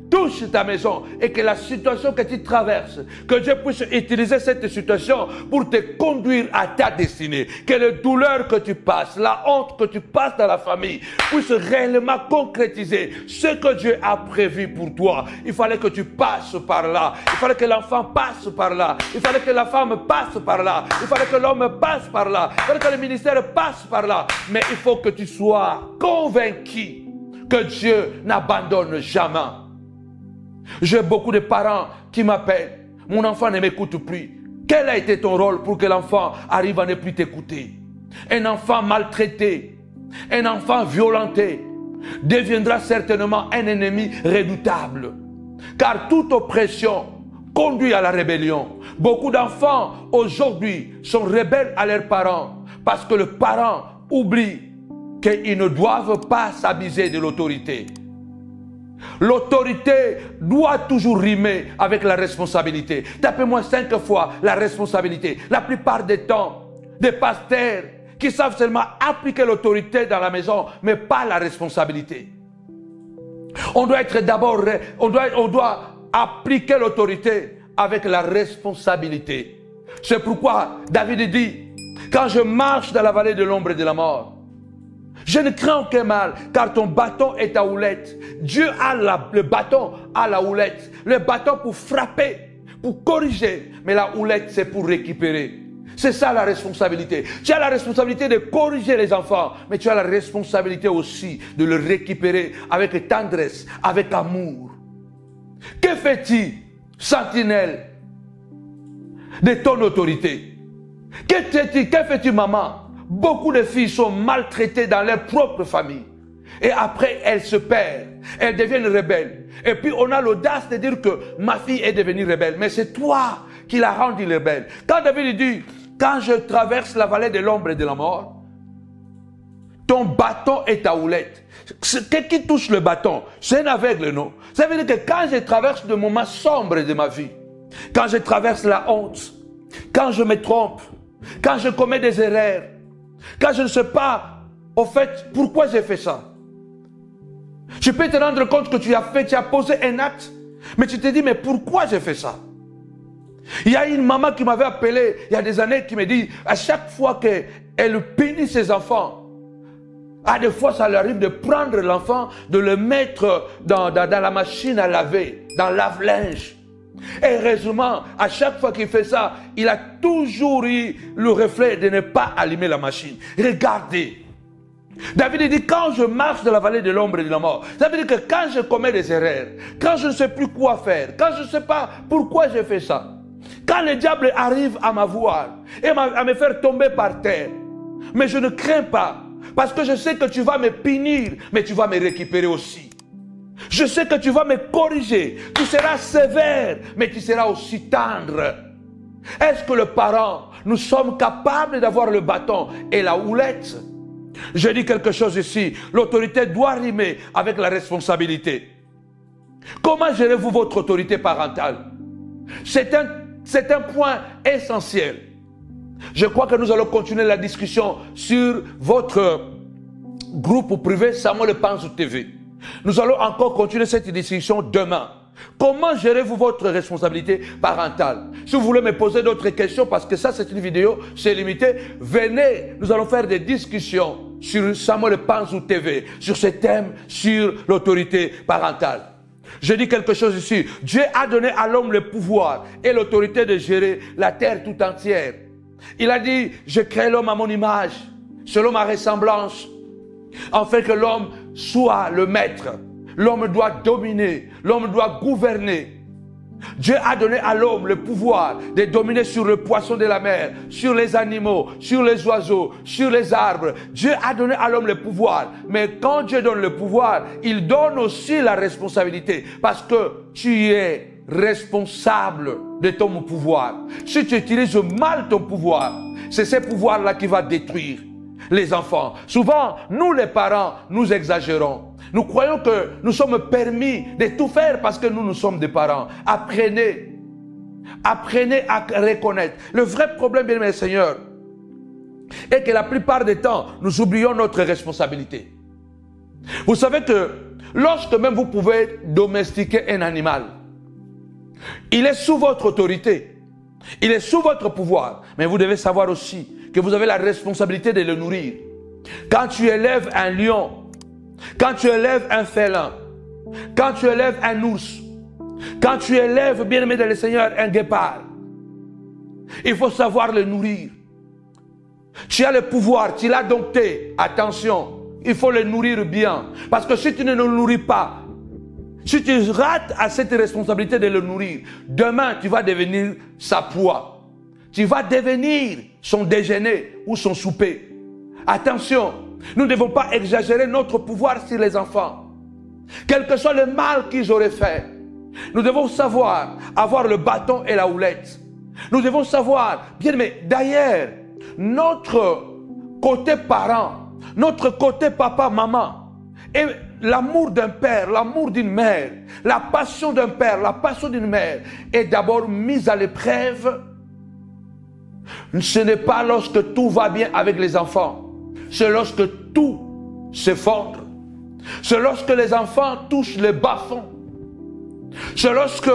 touche ta maison et que la situation que tu traverses, que Dieu puisse utiliser cette situation pour te conduire à ta destinée. Que les douleurs que tu passes, la honte que tu passes dans la famille puisse réellement concrétiser ce que Dieu a prévu pour toi. Il fallait que tu passes par là. Il fallait que l'enfant passe par là. Il fallait que la femme passe par là. Il fallait que l'homme passe par là. Il fallait que le ministère passe par là. Mais il faut que tu sois convaincu que Dieu n'abandonne jamais. J'ai beaucoup de parents qui m'appellent. Mon enfant ne m'écoute plus. Quel a été ton rôle pour que l'enfant arrive à ne plus t'écouter? Un enfant maltraité, un enfant violenté deviendra certainement un ennemi redoutable. Car toute oppression conduit à la rébellion. Beaucoup d'enfants aujourd'hui sont rebelles à leurs parents parce que le parent oublie qu'ils ne doivent pas s'abuser de l'autorité. L'autorité doit toujours rimer avec la responsabilité. Tapez-moi 5 fois la responsabilité. La plupart des temps, des pasteurs qui savent seulement appliquer l'autorité dans la maison, mais pas la responsabilité. On doit être d'abord, on doit appliquer l'autorité avec la responsabilité. C'est pourquoi David dit, quand je marche dans la vallée de l'ombre et de la mort, je ne crains aucun mal, car ton bâton est ta houlette. Dieu a le bâton à la houlette. Le bâton pour frapper, pour corriger. Mais la houlette, c'est pour récupérer. C'est ça la responsabilité. Tu as la responsabilité de corriger les enfants, mais tu as la responsabilité aussi de le récupérer avec tendresse, avec amour. Que fais-tu, sentinelle de ton autorité? Que fais-tu, maman? Beaucoup de filles sont maltraitées dans leur propre famille. Et après, elles se perdent. Elles deviennent rebelles. Et puis, on a l'audace de dire que ma fille est devenue rebelle. Mais c'est toi qui l'as rendue rebelle. Quand David dit, quand je traverse la vallée de l'ombre et de la mort, ton bâton est ta houlette. Qui touche le bâton? C'est un aveugle, non? Ça veut dire que quand je traverse des moments sombres de ma vie, quand je traverse la honte, quand je me trompe, quand je commets des erreurs, quand je ne sais pas, au fait, pourquoi j'ai fait ça. Tu peux te rendre compte que tu as posé un acte, mais tu te dis, mais pourquoi j'ai fait ça? Il y a une maman qui m'avait appelé il y a des années qui me dit, à chaque fois qu'elle punit ses enfants, à des fois ça lui arrive de prendre l'enfant, de le mettre dans la machine à laver, dans le lave-linge. Et heureusement, à chaque fois qu'il fait ça, il a toujours eu le reflet de ne pas allumer la machine. Regardez. David dit, quand je marche dans la vallée de l'ombre et de la mort, ça veut dire que quand je commets des erreurs, quand je ne sais plus quoi faire, quand je ne sais pas pourquoi j'ai fait ça, quand le diable arrive à m'avoir et à me faire tomber par terre, mais je ne crains pas, parce que je sais que tu vas me punir, mais tu vas me récupérer aussi. Je sais que tu vas me corriger. Tu seras sévère, mais tu seras aussi tendre. Est-ce que le parent, nous sommes capables d'avoir le bâton et la houlette? Je dis quelque chose ici. L'autorité doit rimer avec la responsabilité. Comment gérez-vous votre autorité parentale? C'est un point essentiel. Je crois que nous allons continuer la discussion sur votre groupe privé Samuel Panzou TV. Nous allons encore continuer cette discussion demain. Comment gérez-vous votre responsabilité parentale? Si vous voulez me poser d'autres questions, parce que ça c'est une vidéo, c'est limité, venez, nous allons faire des discussions sur Samuel Panzou TV, sur ce thème, sur l'autorité parentale. Je dis quelque chose ici. Dieu a donné à l'homme le pouvoir et l'autorité de gérer la terre tout entière. Il a dit, je crée l'homme à mon image, selon ma ressemblance, afin que l'homme soit le maître. L'homme doit dominer, l'homme doit gouverner. Dieu a donné à l'homme le pouvoir de dominer sur le poisson de la mer, sur les animaux, sur les oiseaux, sur les arbres. Dieu a donné à l'homme le pouvoir. Mais quand Dieu donne le pouvoir, il donne aussi la responsabilité. Parce que tu es responsable de ton pouvoir. Si tu utilises mal ton pouvoir, c'est ce pouvoir-là qui va détruire les enfants. Souvent, nous les parents, nous exagérons. Nous croyons que nous sommes permis de tout faire parce que nous sommes des parents. Apprenez. Apprenez à reconnaître. Le vrai problème, bien aimé Seigneur, est que la plupart du temps, nous oublions notre responsabilité. Vous savez que lorsque même vous pouvez domestiquer un animal, il est sous votre autorité. Il est sous votre pouvoir. Mais vous devez savoir aussi que vous avez la responsabilité de le nourrir. Quand tu élèves un lion, quand tu élèves un félin, quand tu élèves un ours, quand tu élèves, bien-aimé dans le Seigneur, un guépard, il faut savoir le nourrir. Tu as le pouvoir, tu l'as dompté. Attention, il faut le nourrir bien. Parce que si tu ne le nourris pas, si tu rates à cette responsabilité de le nourrir, demain tu vas devenir sa proie. Tu vas devenir son déjeuner ou son souper. Attention, nous ne devons pas exagérer notre pouvoir sur les enfants. Quel que soit le mal qu'ils auraient fait, nous devons savoir avoir le bâton et la houlette. Nous devons savoir, bien mais d'ailleurs, notre côté parent, notre côté papa, maman, et l'amour d'un père, l'amour d'une mère, la passion d'un père, la passion d'une mère est d'abord mise à l'épreuve. Ce n'est pas lorsque tout va bien avec les enfants. C'est lorsque tout s'effondre. C'est lorsque les enfants touchent le bas-fond. C'est lorsque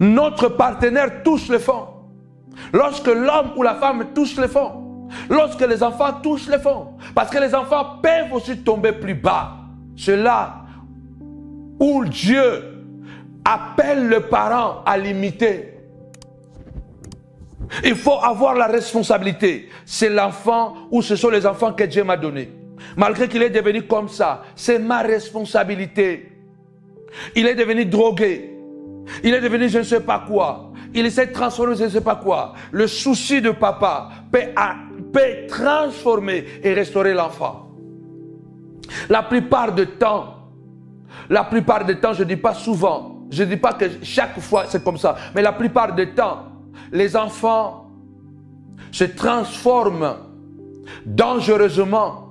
notre partenaire touche le fond. Lorsque l'homme ou la femme touche le fond. Lorsque les enfants touchent le fond. Parce que les enfants peuvent aussi tomber plus bas. C'est là où Dieu appelle le parent à l'imiter. Il faut avoir la responsabilité. C'est l'enfant ou ce sont les enfants que Dieu m'a donnés. Malgré qu'il est devenu comme ça, c'est ma responsabilité. Il est devenu drogué. Il est devenu je ne sais pas quoi. Il s'est transformé je ne sais pas quoi. Le souci de papa peut transformer et restaurer l'enfant. La plupart du temps, je ne dis pas souvent, je ne dis pas que chaque fois c'est comme ça, mais la plupart du temps, les enfants se transforment dangereusement.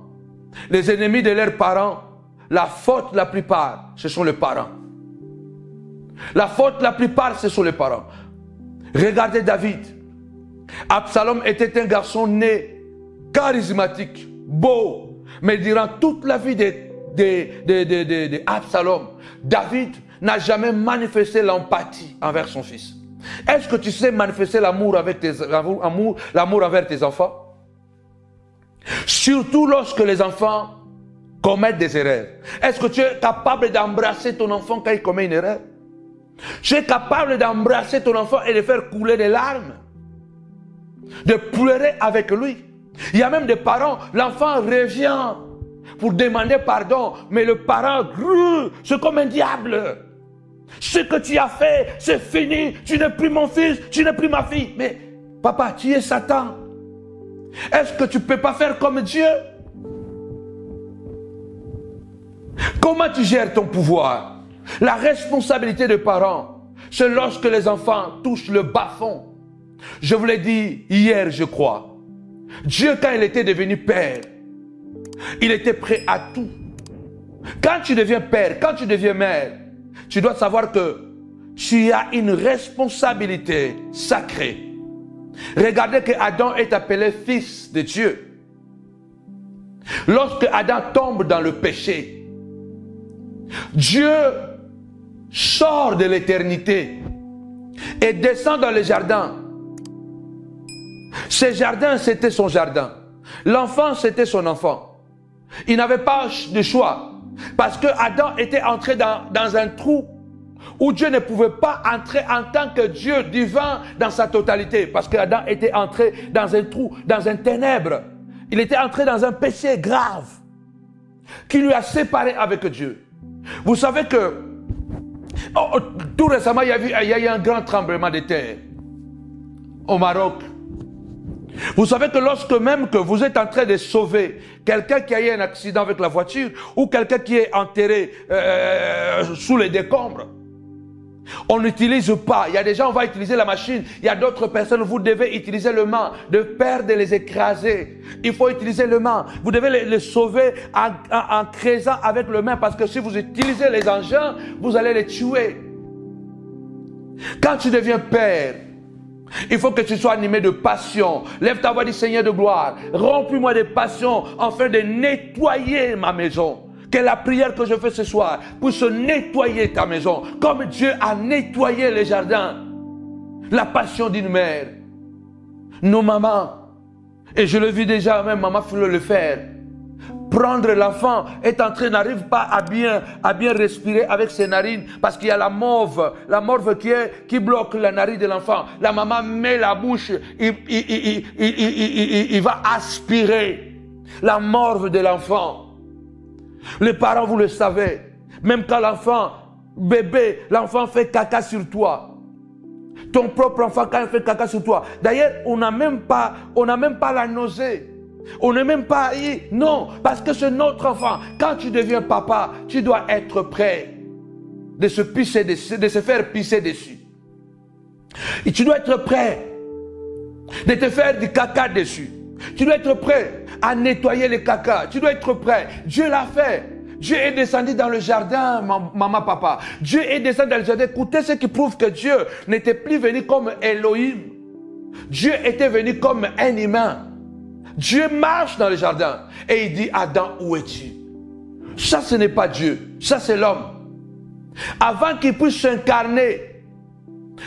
Les ennemis de leurs parents, la faute la plupart, ce sont les parents. La faute la plupart, ce sont les parents. Regardez David. Absalom était un garçon né charismatique, beau, mais durant toute la vie d'Absalom, David n'a jamais manifesté l'empathie envers son fils. Est-ce que tu sais manifester l'amour envers tes enfants? Surtout lorsque les enfants commettent des erreurs. Est-ce que tu es capable d'embrasser ton enfant quand il commet une erreur? Tu es capable d'embrasser ton enfant et de faire couler des larmes? De pleurer avec lui? Il y a même des parents, l'enfant revient pour demander pardon, mais le parent, c'est comme un diable. Ce que tu as fait, c'est fini. Tu n'es plus mon fils, tu n'es plus ma fille. Mais papa, tu es Satan. Est-ce que tu ne peux pas faire comme Dieu? Comment tu gères ton pouvoir? La responsabilité des parents, c'est lorsque les enfants touchent le bas-fond. Je vous l'ai dit hier, je crois. Dieu, quand il était devenu père, il était prêt à tout. Quand tu deviens père, quand tu deviens mère, tu dois savoir que tu as une responsabilité sacrée. Regardez que Adam est appelé fils de Dieu. Lorsque Adam tombe dans le péché, Dieu sort de l'éternité et descend dans le jardin. Ce jardin, c'était son jardin. L'enfant, c'était son enfant. Il n'avait pas de choix. Parce que Adam était entré dans un trou où Dieu ne pouvait pas entrer en tant que Dieu divin dans sa totalité. Parce que Adam était entré dans un trou, dans un ténèbre. Il était entré dans un péché grave qui lui a séparé avec Dieu. Vous savez que Tout récemment, il y a eu un grand tremblement de terre au Maroc. Vous savez que lorsque même que vous êtes en train de sauver quelqu'un qui a eu un accident avec la voiture ou quelqu'un qui est enterré sous les décombres, on n'utilise pas. Il y a des gens, on va utiliser la machine. Il y a d'autres personnes, vous devez utiliser le main, de peur de les écraser. Il faut utiliser le main. Vous devez les sauver en creusant avec le main, parce que si vous utilisez les engins, vous allez les tuer. Quand tu deviens père, il faut que tu sois animé de passion. Lève ta voix, dis Seigneur de gloire, remplis-moi de passion afin de nettoyer ma maison. Que la prière que je fais ce soir puisse nettoyer ta maison, comme Dieu a nettoyé les jardins. La passion d'une mère. Nos mamans, et je le vis déjà, même maman voulait le faire. Prendre l'enfant est en train, n'arrive pas à bien respirer avec ses narines, parce qu'il y a la morve qui bloque la narine de l'enfant. La maman met la bouche, il va aspirer la morve de l'enfant. Les parents, vous le savez, même quand bébé, l'enfant fait caca sur toi. Ton propre enfant, quand il fait caca sur toi. D'ailleurs, on n'a même pas la nausée. On n'est même pas... Non, parce que c'est notre enfant. Quand tu deviens papa, tu dois être prêt de se faire pisser dessus. Et tu dois être prêt de te faire du caca dessus. Tu dois être prêt à nettoyer les caca. Tu dois être prêt. Dieu l'a fait. Dieu est descendu dans le jardin, maman, papa. Dieu est descendu dans le jardin. Écoutez ce qui prouve que Dieu n'était plus venu comme Elohim. Dieu était venu comme un humain. Dieu marche dans le jardin et il dit, Adam, où es-tu? Ça, ce n'est pas Dieu. Ça, c'est l'homme. Avant qu'il puisse s'incarner,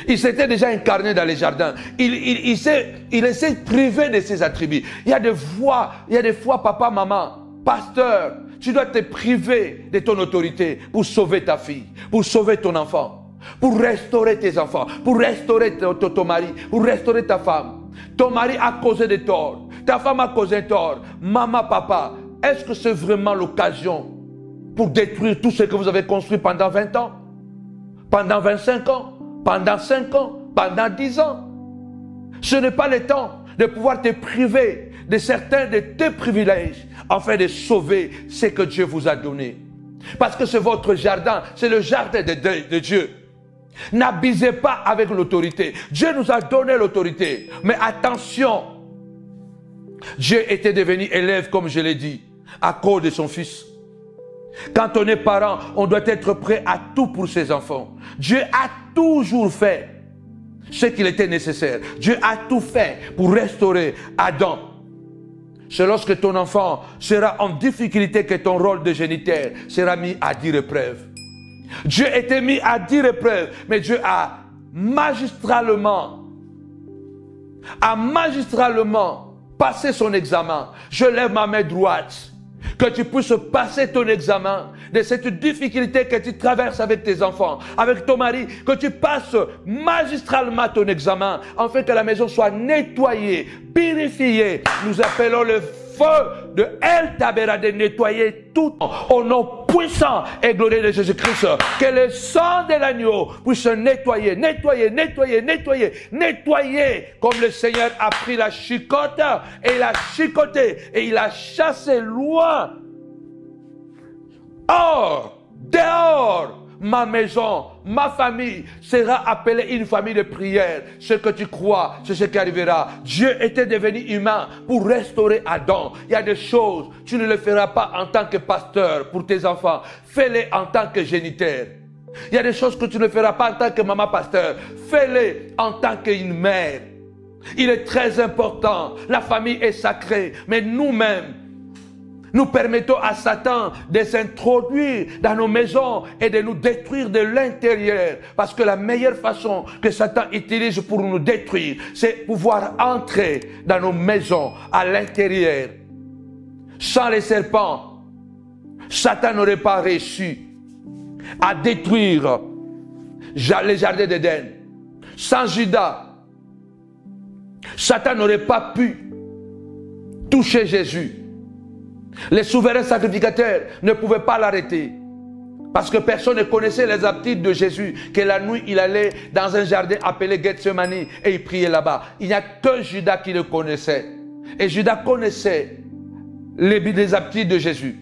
il s'était déjà incarné dans les jardins. Il s'est privé de ses attributs. Il y a des fois, papa, maman, pasteur, tu dois te priver de ton autorité pour sauver ta fille, pour sauver ton enfant, pour restaurer tes enfants, pour restaurer ton mari, pour restaurer ta femme. Ton mari a causé des torts, ta femme a causé des torts. Maman, papa, est-ce que c'est vraiment l'occasion pour détruire tout ce que vous avez construit pendant 20 ans, pendant 25 ans, pendant 5 ans, pendant 10 ans? Ce n'est pas le temps de pouvoir te priver de certains de tes privilèges afin de sauver ce que Dieu vous a donné. Parce que c'est votre jardin, c'est le jardin de Dieu. N'abusez pas avec l'autorité. Dieu nous a donné l'autorité. Mais attention, Dieu était devenu élève, comme je l'ai dit, à cause de son fils. Quand on est parent, on doit être prêt à tout pour ses enfants. Dieu a toujours fait ce qu'il était nécessaire. Dieu a tout fait pour restaurer Adam. C'est lorsque ton enfant sera en difficulté que ton rôle de géniteur sera mis à 10 épreuves. Dieu était mis à 10 épreuves, mais Dieu a magistralement passé son examen. Je lève ma main droite. Que tu puisses passer ton examen de cette difficulté que tu traverses avec tes enfants, avec ton mari, que tu passes magistralement ton examen, afin que la maison soit nettoyée, purifiée. Nous appelons le feu de El Tabera de nettoyer tout au nom puissant et glorieux de Jésus-Christ. Que le sang de l'agneau puisse nettoyer, comme le Seigneur a pris la chicotte et il a chicoté et il a chassé loin. Or, dehors, ma maison, ma famille sera appelée une famille de prière. Ce que tu crois, c'est ce qui arrivera. Dieu était devenu humain pour restaurer Adam. Il y a des choses, tu ne le feras pas en tant que pasteur pour tes enfants. Fais-les en tant que géniteur. Il y a des choses que tu ne feras pas en tant que maman pasteur. Fais-les en tant qu'une mère. Il est très important. La famille est sacrée. Mais nous-mêmes, nous permettons à Satan de s'introduire dans nos maisons et de nous détruire de l'intérieur. Parce que la meilleure façon que Satan utilise pour nous détruire, c'est pouvoir entrer dans nos maisons à l'intérieur. Sans les serpents, Satan n'aurait pas réussi à détruire les jardins d'Éden. Sans Judas, Satan n'aurait pas pu toucher Jésus. Les souverains sacrificateurs ne pouvaient pas l'arrêter. Parce que personne ne connaissait les aptitudes de Jésus, que la nuit, il allait dans un jardin appelé Gethsemane et il priait là-bas. Il n'y a que Judas qui le connaissait. Et Judas connaissait les aptitudes de Jésus.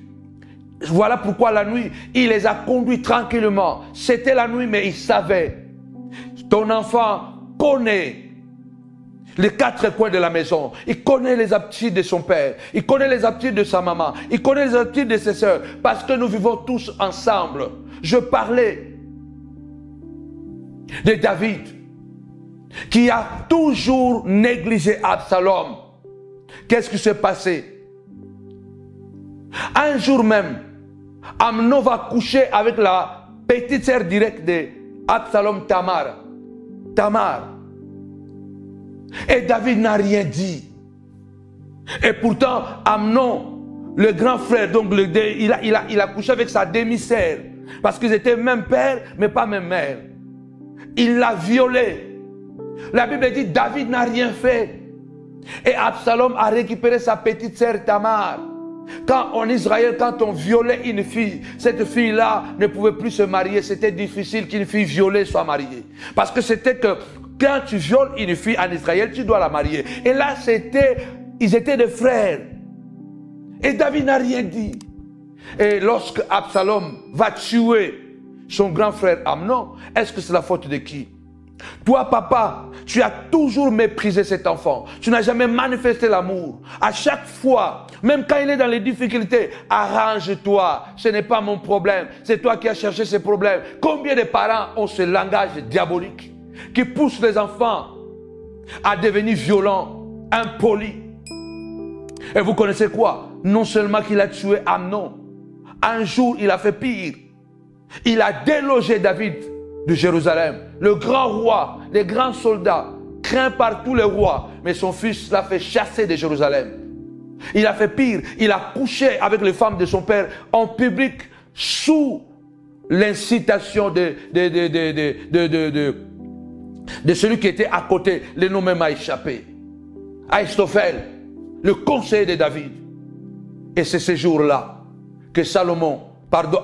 Voilà pourquoi la nuit, il les a conduits tranquillement. C'était la nuit, mais il savait. Ton enfant connaît les quatre coins de la maison. Il connaît les aptitudes de son père. Il connaît les aptitudes de sa maman. Il connaît les aptitudes de ses sœurs. Parce que nous vivons tous ensemble. Je parlais de David, qui a toujours négligé Absalom. Qu'est-ce qui s'est passé? Un jour même, Amnon va coucher avec la petite sœur directe d'Absalom, Tamar. Et David n'a rien dit. Et pourtant, Amnon, le grand frère, donc il a couché avec sa demi-sœur. Parce qu'ils étaient même père, mais pas même mère. Il l'a violée. La Bible dit, David n'a rien fait. Et Absalom a récupéré sa petite sœur Tamar. Quand en Israël, quand on violait une fille, cette fille-là ne pouvait plus se marier. C'était difficile qu'une fille violée soit mariée. Parce que c'était que quand tu violes une fille en Israël, tu dois la marier. Et là, ils étaient des frères. Et David n'a rien dit. Et lorsque Absalom va tuer son grand frère Amnon, est-ce que c'est la faute de qui? Toi, papa, tu as toujours méprisé cet enfant. Tu n'as jamais manifesté l'amour. À chaque fois, même quand il est dans les difficultés, arrange-toi. Ce n'est pas mon problème. C'est toi qui as cherché ces problèmes. Combien de parents ont ce langage diabolique qui pousse les enfants à devenir violents, impolis? Et vous connaissez quoi? Non seulement qu'il a tué Amnon, un jour il a fait pire. Il a délogé David de Jérusalem. Le grand roi, les grands soldats, craint par tous les rois, mais son fils l'a fait chasser de Jérusalem. Il a fait pire, il a couché avec les femmes de son père en public sous l'incitation de celui qui était à côté, le nom même a échappé. Ahitophel, le conseiller de David. Et c'est ce jour-là que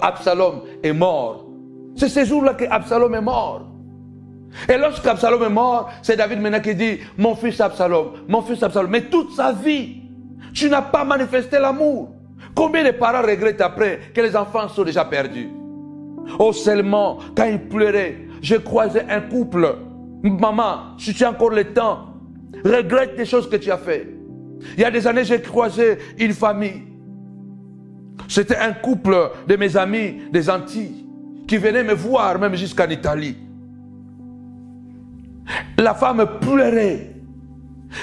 Absalom est mort. C'est ce jour-là que Absalom est mort. Et lorsqu'Absalom est mort, c'est David maintenant qui dit, mon fils Absalom, mon fils Absalom. Mais toute sa vie, tu n'as pas manifesté l'amour. Combien de parents regrettent après que les enfants sont déjà perdus? Oh seulement, quand ils pleuraient, j'ai croisé un couple. Maman, si tu as encore le temps, regrette les choses que tu as fait. Il y a des années, j'ai croisé une famille. C'était un couple de mes amis des Antilles qui venaient me voir, même jusqu'en Italie. La femme pleurait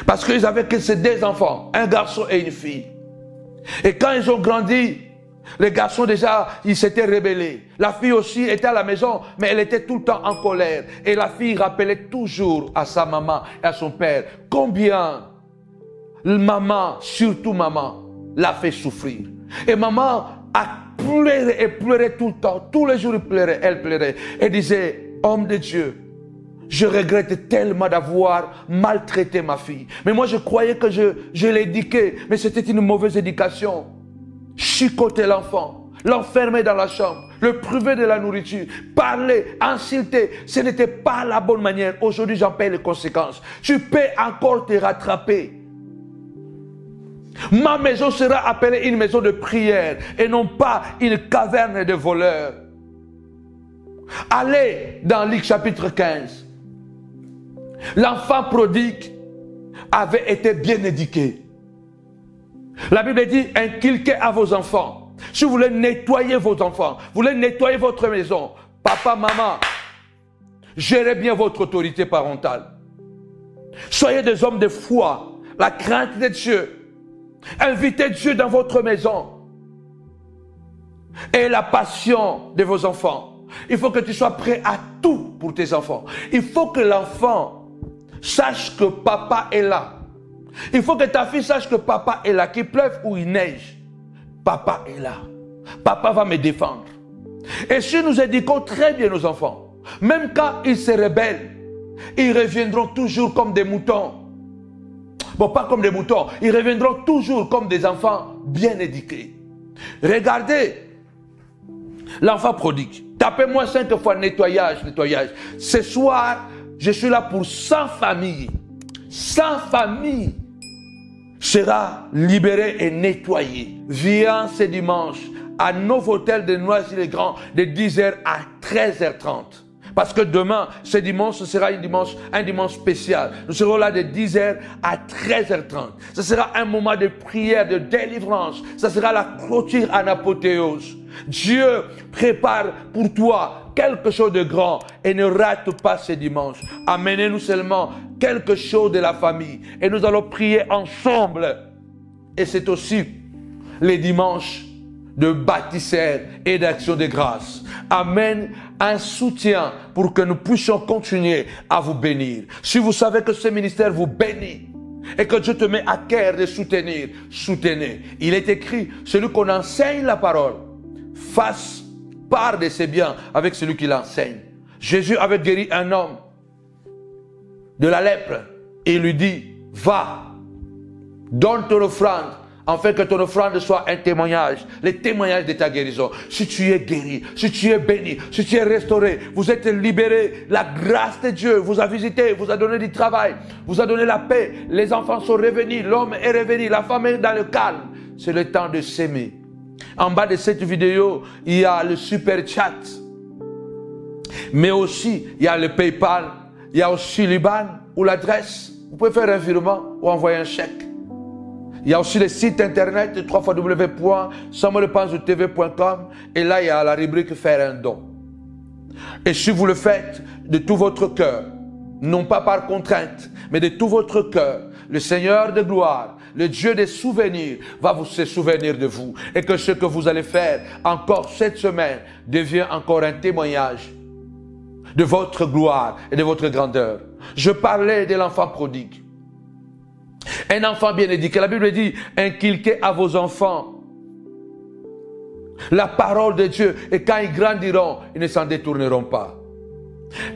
parce qu'ils avaient que ces deux enfants, un garçon et une fille. Et quand ils ont grandi, les garçons déjà, ils s'étaient rebellés. La fille aussi était à la maison, mais elle était tout le temps en colère. Et la fille rappelait toujours à sa maman et à son père combien maman, surtout maman, l'a fait souffrir. Et maman a pleuré et pleurait tout le temps. Tous les jours, elle pleurait. Elle disait, homme de Dieu, je regrette tellement d'avoir maltraité ma fille. Mais moi, je croyais que je l'éduquais. Mais c'était une mauvaise éducation. Chicoter l'enfant, l'enfermer dans la chambre, le priver de la nourriture, parler, insulter. Ce n'était pas la bonne manière. Aujourd'hui, j'en paie les conséquences. Tu peux encore te rattraper. Ma maison sera appelée une maison de prière et non pas une caverne de voleurs. Allez dans Luc chapitre 15. L'enfant prodigue avait été bien éduqué. La Bible dit, inculquez à vos enfants. Si vous voulez nettoyer vos enfants, vous voulez nettoyer votre maison, papa, maman, gérez bien votre autorité parentale. Soyez des hommes de foi, la crainte de Dieu. Invitez Dieu dans votre maison. Et la passion de vos enfants. Il faut que tu sois prêt à tout pour tes enfants. Il faut que l'enfant sache que papa est là. Il faut que ta fille sache que papa est là. Qu'il pleuve ou il neige, papa est là. Papa va me défendre. Et si nous éduquons très bien nos enfants, même quand ils se rebellent, ils reviendront toujours comme des moutons. Bon, pas comme des moutons. Ils reviendront toujours comme des enfants bien éduqués. Regardez L'enfant prodigue. Tapez-moi 5 fois nettoyage, nettoyage. Ce soir, je suis là pour 100 familles. 100 familles sera libérée et nettoyée. Viens ce dimanche à Novotel de Noisy-le-Grand de 10h à 13h30. Parce que demain, ce dimanche, ce sera un dimanche spécial. Nous serons là de 10h à 13h30. Ce sera un moment de prière, de délivrance. Ce sera la clôture en apothéose. Dieu prépare pour toi quelque chose de grand et ne rate pas ce dimanche. Amenez-nous seulement quelque chose de la famille et nous allons prier ensemble. Et c'est aussi les dimanches de bâtisseurs et d'action de grâce. Amène un soutien pour que nous puissions continuer à vous bénir. Si vous savez que ce ministère vous bénit et que Dieu te met à cœur de soutenir, soutenez. Il est écrit, celui qu'on enseigne la parole, fasse part de ses biens avec celui qui l'enseigne. Jésus avait guéri un homme de la lèpre et il lui dit, va, donne ton offrande, afin que ton offrande soit un témoignage, le témoignage de ta guérison. Si tu es guéri, si tu es béni, si tu es restauré, vous êtes libéré, la grâce de Dieu vous a visité, vous a donné du travail, vous a donné la paix, les enfants sont revenus, l'homme est revenu, la femme est dans le calme. C'est le temps de s'aimer. En bas de cette vidéo, il y a le super chat, mais aussi il y a le PayPal, il y a aussi l'IBAN ou l'adresse. Vous pouvez faire un virement ou envoyer un chèque. Il y a aussi le site internet www.samuelpanzotv.com et là il y a la rubrique faire un don. Et si vous le faites de tout votre cœur, non pas par contrainte, mais de tout votre cœur, le Seigneur de gloire, le Dieu des souvenirs va vous se souvenir de vous et que ce que vous allez faire encore cette semaine devient encore un témoignage de votre gloire et de votre grandeur. Je parlais de l'enfant prodigue. Un enfant bien éduqué, la Bible dit, inculquez à vos enfants la parole de Dieu et quand ils grandiront, ils ne s'en détourneront pas.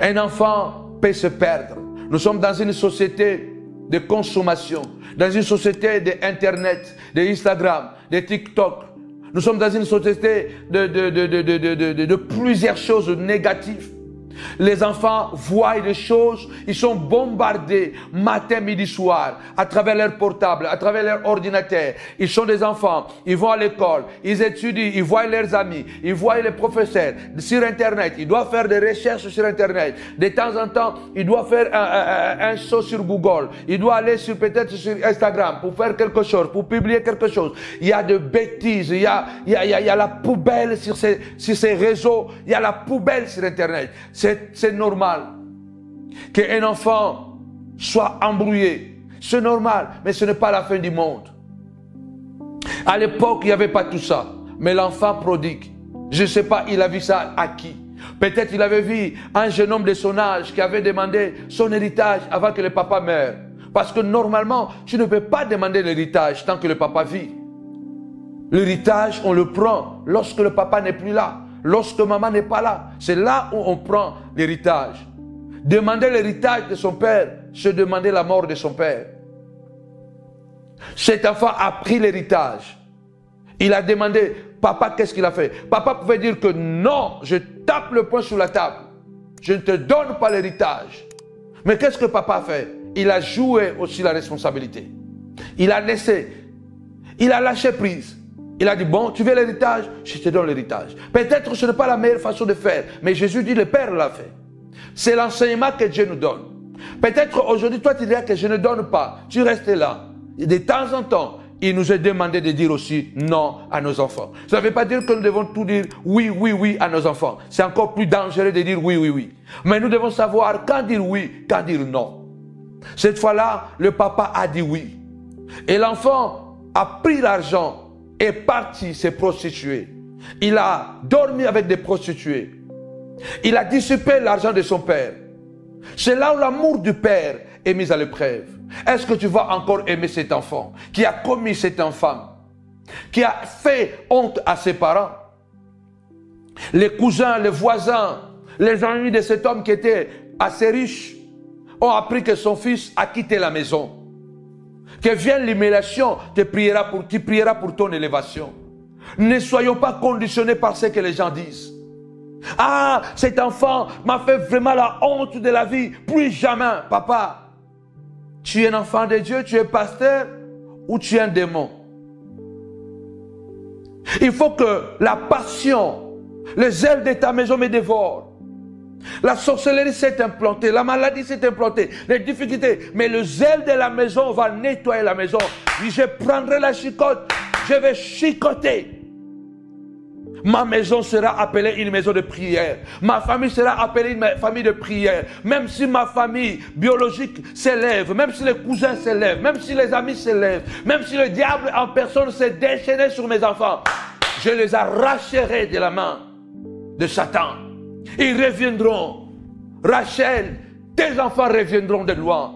Un enfant peut se perdre. Nous sommes dans une société de consommation, dans une société d'Internet, d'Instagram, de TikTok. Nous sommes dans une société de plusieurs choses négatives. Les enfants voient des choses, ils sont bombardés matin, midi, soir, à travers leur portable, à travers leur ordinateur. Ils sont des enfants, ils vont à l'école, ils étudient, ils voient leurs amis, ils voient les professeurs sur Internet. Ils doivent faire des recherches sur Internet. De temps en temps, ils doivent faire un saut sur Google. Ils doivent aller peut-être sur Instagram pour faire quelque chose, pour publier quelque chose. Il y a de bêtises, il y a la poubelle sur ces réseaux, il y a la poubelle sur Internet. C'est normal qu'un enfant soit embrouillé. C'est normal, mais ce n'est pas la fin du monde. À l'époque, il n'y avait pas tout ça. Mais l'enfant prodigue, je ne sais pas, il a vu ça à qui? Peut-être il avait vu un jeune homme de son âge qui avait demandé son héritage avant que le papa meure. Parce que normalement, tu ne peux pas demander l'héritage tant que le papa vit. L'héritage, on le prend lorsque le papa n'est plus là. Lorsque maman n'est pas là, c'est là où on prend l'héritage. Demander l'héritage de son père, c'est demander la mort de son père. Cet enfant a pris l'héritage. Il a demandé, papa, qu'est-ce qu'il a fait? Papa pouvait dire que non, je tape le poing sur la table. Je ne te donne pas l'héritage. Mais qu'est-ce que papa a fait? Il a joué aussi la responsabilité. Il a laissé, il a lâché prise. Il a dit, bon, tu veux l'héritage? Je te donne l'héritage. Peut-être que ce n'est pas la meilleure façon de faire, mais Jésus dit, le Père l'a fait. C'est l'enseignement que Dieu nous donne. Peut-être aujourd'hui, toi, tu dirais que je ne donne pas. Tu restes là. Et de temps en temps, il nous est demandé de dire aussi non à nos enfants. Ça ne veut pas dire que nous devons tout dire oui, oui, oui à nos enfants. C'est encore plus dangereux de dire oui, oui, oui. Mais nous devons savoir quand dire oui, quand dire non. Cette fois-là, le papa a dit oui. Et l'enfant a pris l'argent est parti se prostituer. Il a dormi avec des prostituées. Il a dissipé l'argent de son père. C'est là où l'amour du père est mis à l'épreuve. Est-ce que tu vas encore aimer cet enfant qui a commis cette infâme, qui a fait honte à ses parents? Les cousins, les voisins, les amis de cet homme qui était assez riche ont appris que son fils a quitté la maison. Que vienne l'humiliation, tu prieras pour ton élévation. Ne soyons pas conditionnés par ce que les gens disent. Ah, cet enfant m'a fait vraiment la honte de la vie. Plus jamais, papa. Tu es un enfant de Dieu, tu es pasteur ou tu es un démon? Il faut que la passion, les zèles de ta maison me dévorent. La sorcellerie s'est implantée, la maladie s'est implantée, les difficultés. Mais le zèle de la maison va nettoyer la maison. Je prendrai la chicotte, je vais chicoter. Ma maison sera appelée une maison de prière. Ma famille sera appelée une famille de prière. Même si ma famille biologique s'élève, même si les cousins s'élèvent, même si les amis s'élèvent, même si le diable en personne s'est déchaîné sur mes enfants, je les arracherai de la main de Satan. Ils reviendront. Rachel, tes enfants reviendront de loin.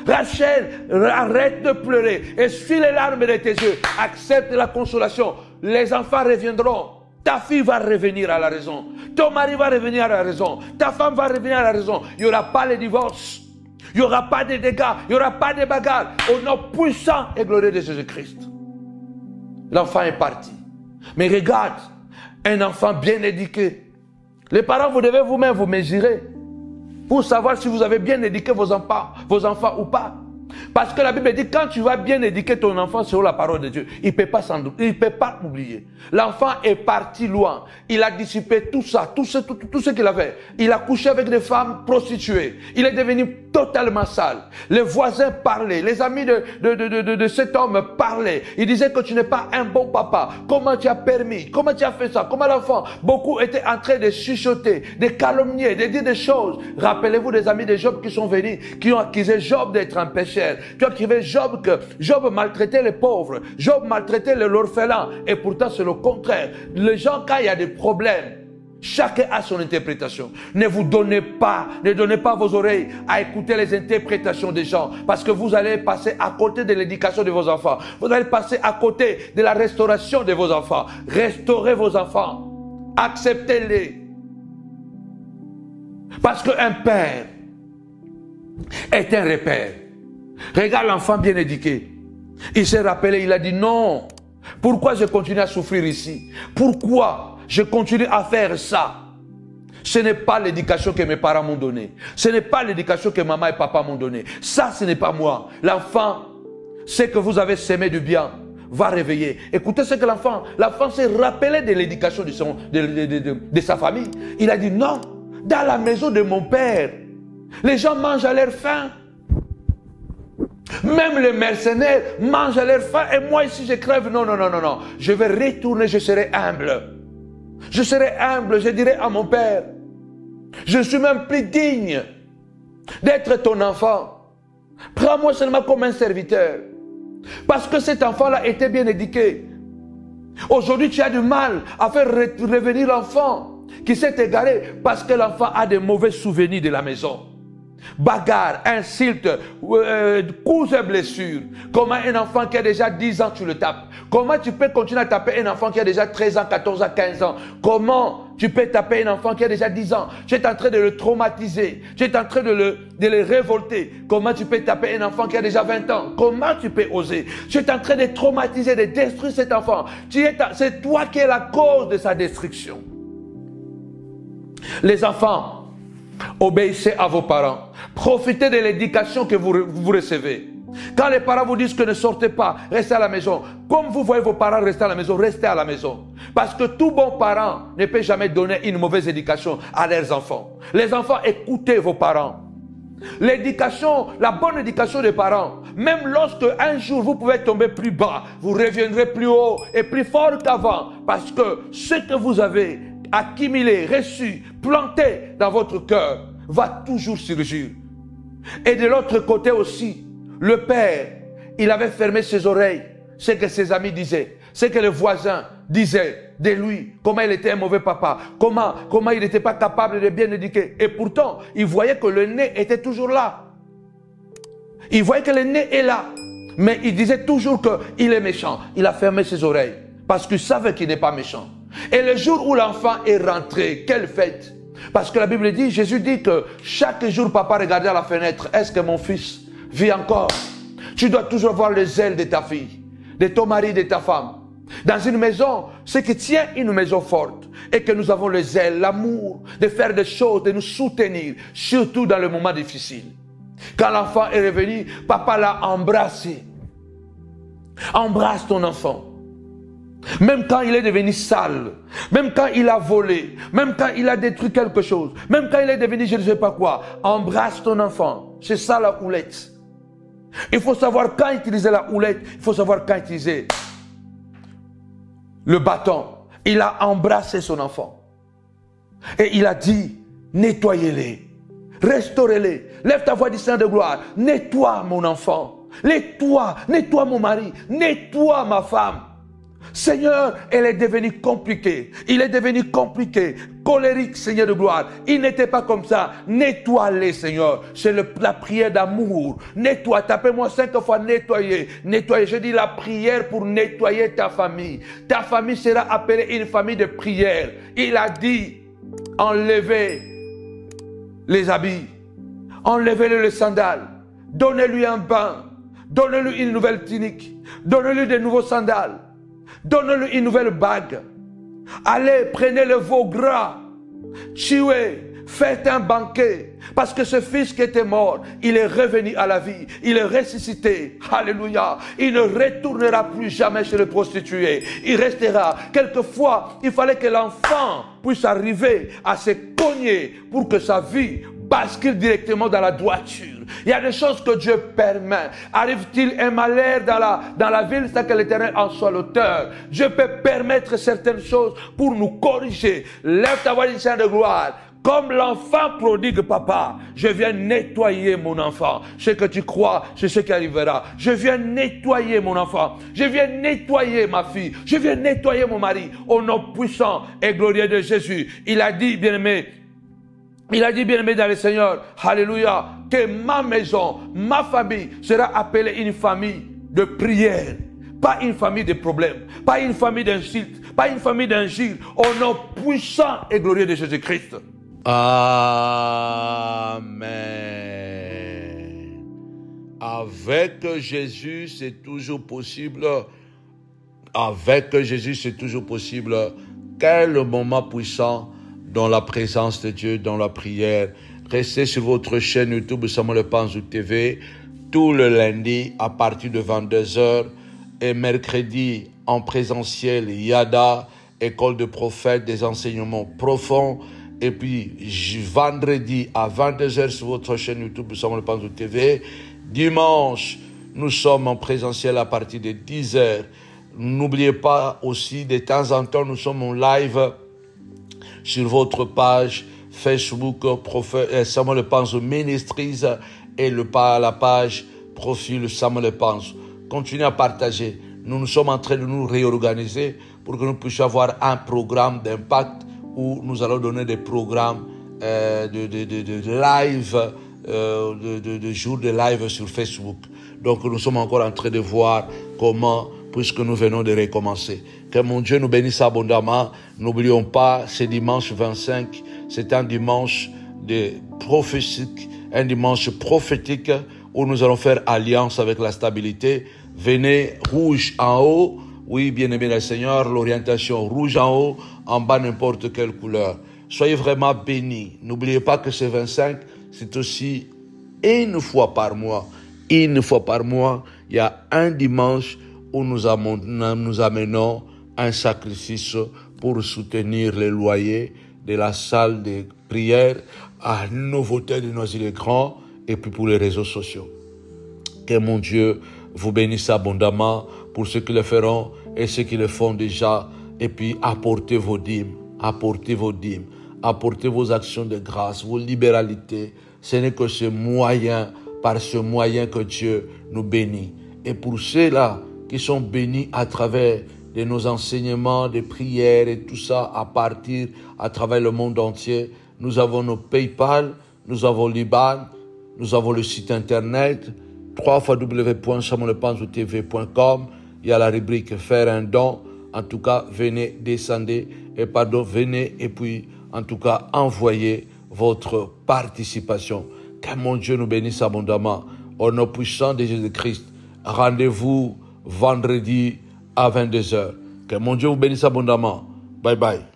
Rachel, arrête de pleurer. Essuie les larmes de tes yeux. Accepte la consolation. Les enfants reviendront. Ta fille va revenir à la raison. Ton mari va revenir à la raison. Ta femme va revenir à la raison. Il n'y aura pas de divorce. Il n'y aura pas de dégâts. Il n'y aura pas de bagarres. Au nom puissant et glorieux de Jésus-Christ. L'enfant est parti. Mais regarde, un enfant bien éduqué. Les parents, vous devez vous-même vous mesurer pour savoir si vous avez bien éduqué vos enfants ou pas. Parce que la Bible dit, quand tu vas bien éduquer ton enfant sur la parole de Dieu, il ne peut pas s'en douter, il ne peut pas oublier. L'enfant est parti loin. Il a dissipé tout ça, tout ce qu'il avait. Il a couché avec des femmes prostituées. Il est devenu totalement sale. Les voisins parlaient, les amis de cet homme parlaient. Ils disaient que tu n'es pas un bon papa. Comment tu as permis? Comment tu as fait ça? Comment l'enfant? Beaucoup étaient en train de chuchoter, de calomnier, de dire des choses. Rappelez-vous des amis de Job qui sont venus, qui ont accusé Job d'être un pécheur. Tu as accusé Job que Job maltraitait les pauvres. Job maltraitait l'orphelin. Et pourtant c'est le contraire. Les gens, quand il y a des problèmes, chacun a son interprétation. Ne donnez pas vos oreilles à écouter les interprétations des gens, parce que vous allez passer à côté de l'éducation de vos enfants. Vous allez passer à côté de la restauration de vos enfants. Restaurez vos enfants. Acceptez-les. Parce qu'un père est un repère. Regarde l'enfant bien éduqué. Il s'est rappelé, il a dit non. Pourquoi je continue à souffrir ici? Pourquoi je continue à faire ça? Ce n'est pas l'éducation que mes parents m'ont donnée. Ce n'est pas l'éducation que maman et papa m'ont donnée. Ça, ce n'est pas moi. L'enfant, c'est que vous avez semé du bien, va réveiller. Écoutez ce que l'enfant s'est rappelé de l'éducation de sa famille. Il a dit non, dans la maison de mon père, les gens mangent à leur faim. Même les mercenaires mangent à leur faim et moi ici je crève. Non. Je vais retourner, je serai humble. Je serai humble, je dirai à mon père, je suis même plus digne d'être ton enfant. Prends-moi seulement comme un serviteur. Parce que cet enfant-là était bien éduqué. Aujourd'hui tu as du mal à faire revenir l'enfant qui s'est égaré parce que l'enfant a de mauvais souvenirs de la maison. Bagarre, insulte, coups et blessures. Comment un enfant qui a déjà 10 ans, tu le tapes? Comment tu peux continuer à taper un enfant qui a déjà 13 ans, 14 ans, 15 ans? Comment tu peux taper un enfant qui a déjà 10 ans? Tu es en train de le traumatiser. Tu es en train de le révolter. Comment tu peux taper un enfant qui a déjà 20 ans? Comment tu peux oser? Tu es en train de traumatiser, de détruire cet enfant. C'est toi qui es la cause de sa destruction. Les enfants, obéissez à vos parents. Profitez de l'éducation que vous recevez. Quand les parents vous disent que ne sortez pas, restez à la maison. Comme vous voyez vos parents rester à la maison, restez à la maison. Parce que tout bon parent ne peut jamais donner une mauvaise éducation à leurs enfants. Les enfants, écoutez vos parents. L'éducation, la bonne éducation des parents, même lorsque un jour vous pouvez tomber plus bas, vous reviendrez plus haut et plus fort qu'avant. Parce que ce que vous avez accumulé, reçu, planté dans votre cœur va toujours surgir. Et de l'autre côté aussi, le père, il avait fermé ses oreilles, ce que ses amis disaient, ce que les voisins disaient de lui, comment il était un mauvais papa, comment il n'était pas capable de bien éduquer. Et pourtant, il voyait que le nez était toujours là. Il voyait que le nez est là. Mais il disait toujours qu'il est méchant. Il a fermé ses oreilles parce qu'il savait qu'il n'est pas méchant. Et le jour où l'enfant est rentré, quelle fête! Parce que la Bible dit, Jésus dit que chaque jour papa regardait à la fenêtre, est-ce que mon fils vit encore? Tu dois toujours voir les ailes de ta fille, de ton mari, de ta femme. Dans une maison, ce qui tient une maison forte est que nous avons le zèle, l'amour de faire des choses, de nous soutenir, surtout dans les moments difficiles. Quand l'enfant est revenu, papa l'a embrassé. Embrasse ton enfant. Même quand il est devenu sale, même quand il a volé, même quand il a détruit quelque chose, même quand il est devenu je ne sais pas quoi, embrasse ton enfant. C'est ça la houlette. Il faut savoir quand utiliser la houlette, il faut savoir quand utiliser le bâton. Il a embrassé son enfant. Et il a dit, nettoyez-les, restaurez-les. Lève ta voix du Saint de gloire. Nettoie mon enfant. Nettoie mon mari. Nettoie ma femme. Seigneur, elle est devenue compliquée. Il est devenu compliqué, colérique, Seigneur de gloire. Il n'était pas comme ça. Nettoie-les, Seigneur. C'est la prière d'amour. Nettoie. Tapez-moi 5 fois nettoyer. Nettoyer. Je dis la prière pour nettoyer ta famille. Ta famille sera appelée une famille de prière. Il a dit, enlevez les habits. Enlevez-lui les sandales. Donnez-lui un bain. Donnez-lui une nouvelle tunique. Donnez-lui de nouveaux sandales. Donnez-lui une nouvelle bague. Allez, prenez le veau gras. Tuez. Faites un banquet. Parce que ce fils qui était mort, il est revenu à la vie. Il est ressuscité. Alléluia. Il ne retournera plus jamais chez le prostitué. Il restera. Quelquefois, il fallait que l'enfant puisse arriver à se cogner pour que sa vie bascule directement dans la droiture. Il y a des choses que Dieu permet. Arrive-t-il un malheur dans la ville sans que l'Éternel en soit l'auteur? Dieu peut permettre certaines choses pour nous corriger. Lève ta voix du Saint de gloire. Comme l'enfant prodigue, papa, je viens nettoyer mon enfant. Ce que tu crois, c'est ce qui arrivera. Je viens nettoyer mon enfant. Je viens nettoyer ma fille. Je viens nettoyer mon mari. Au nom puissant et glorieux de Jésus. Il a dit, bien-aimé, dans le Seigneur, alléluia, que ma maison, ma famille sera appelée une famille de prière. Pas une famille de problèmes, pas une famille d'insultes, pas une famille d'injures. Au nom puissant et glorieux de Jésus-Christ. Amen. Avec Jésus, c'est toujours possible. Avec Jésus, c'est toujours possible. Quel moment puissant dans la présence de Dieu, dans la prière. Restez sur votre chaîne YouTube Samuel Panzou TV tout le lundi à partir de 22h et mercredi en présentiel Yada, école de prophètes, des enseignements profonds. Et puis vendredi à 22h sur votre chaîne YouTube Samuel Panzou TV. Dimanche, nous sommes en présentiel à partir de 10h. N'oubliez pas aussi, de temps en temps, nous sommes en live sur votre page Facebook Samuel Panzou Ministries et la page profil Samuel Panzou. Continuez à partager. Nous sommes en train de nous réorganiser pour que nous puissions avoir un programme d'impact où nous allons donner des programmes de live, de jours de live sur Facebook. Donc nous sommes encore en train de voir comment, puisque nous venons de recommencer. Que mon Dieu nous bénisse abondamment. N'oublions pas, c'est dimanche 25, c'est un dimanche prophétique, un dimanche prophétique où nous allons faire alliance avec la stabilité. Venez rouge en haut, oui, bien-aimé le Seigneur, l'orientation rouge en haut, en bas n'importe quelle couleur. Soyez vraiment bénis. N'oubliez pas que ce 25, c'est aussi une fois par mois. Une fois par mois, il y a un dimanche où nous amenons un sacrifice pour soutenir les loyers de la salle de prière à Nouveauté de Noisy-le-Grand et puis pour les réseaux sociaux. Que mon Dieu vous bénisse abondamment pour ceux qui le feront et ceux qui le font déjà. Et puis apportez vos dîmes, apportez vos actions de grâce, vos libéralités. Ce n'est que ce moyen, par ce moyen que Dieu nous bénit. Et pour ceux-là qui sont bénis à travers de nos enseignements, des prières et tout ça à travers le monde entier, nous avons nos PayPal, nous avons l'IBAN, nous avons le site internet www.samuelpanzoutv.com. Il y a la rubrique faire un don. En tout cas, venez, descendez venez et puis en tout cas envoyez votre participation. Que mon Dieu nous bénisse abondamment. Au nom puissant de Jésus-Christ. Rendez-vous vendredi à 22h. Que mon Dieu vous bénisse abondamment. Bye bye.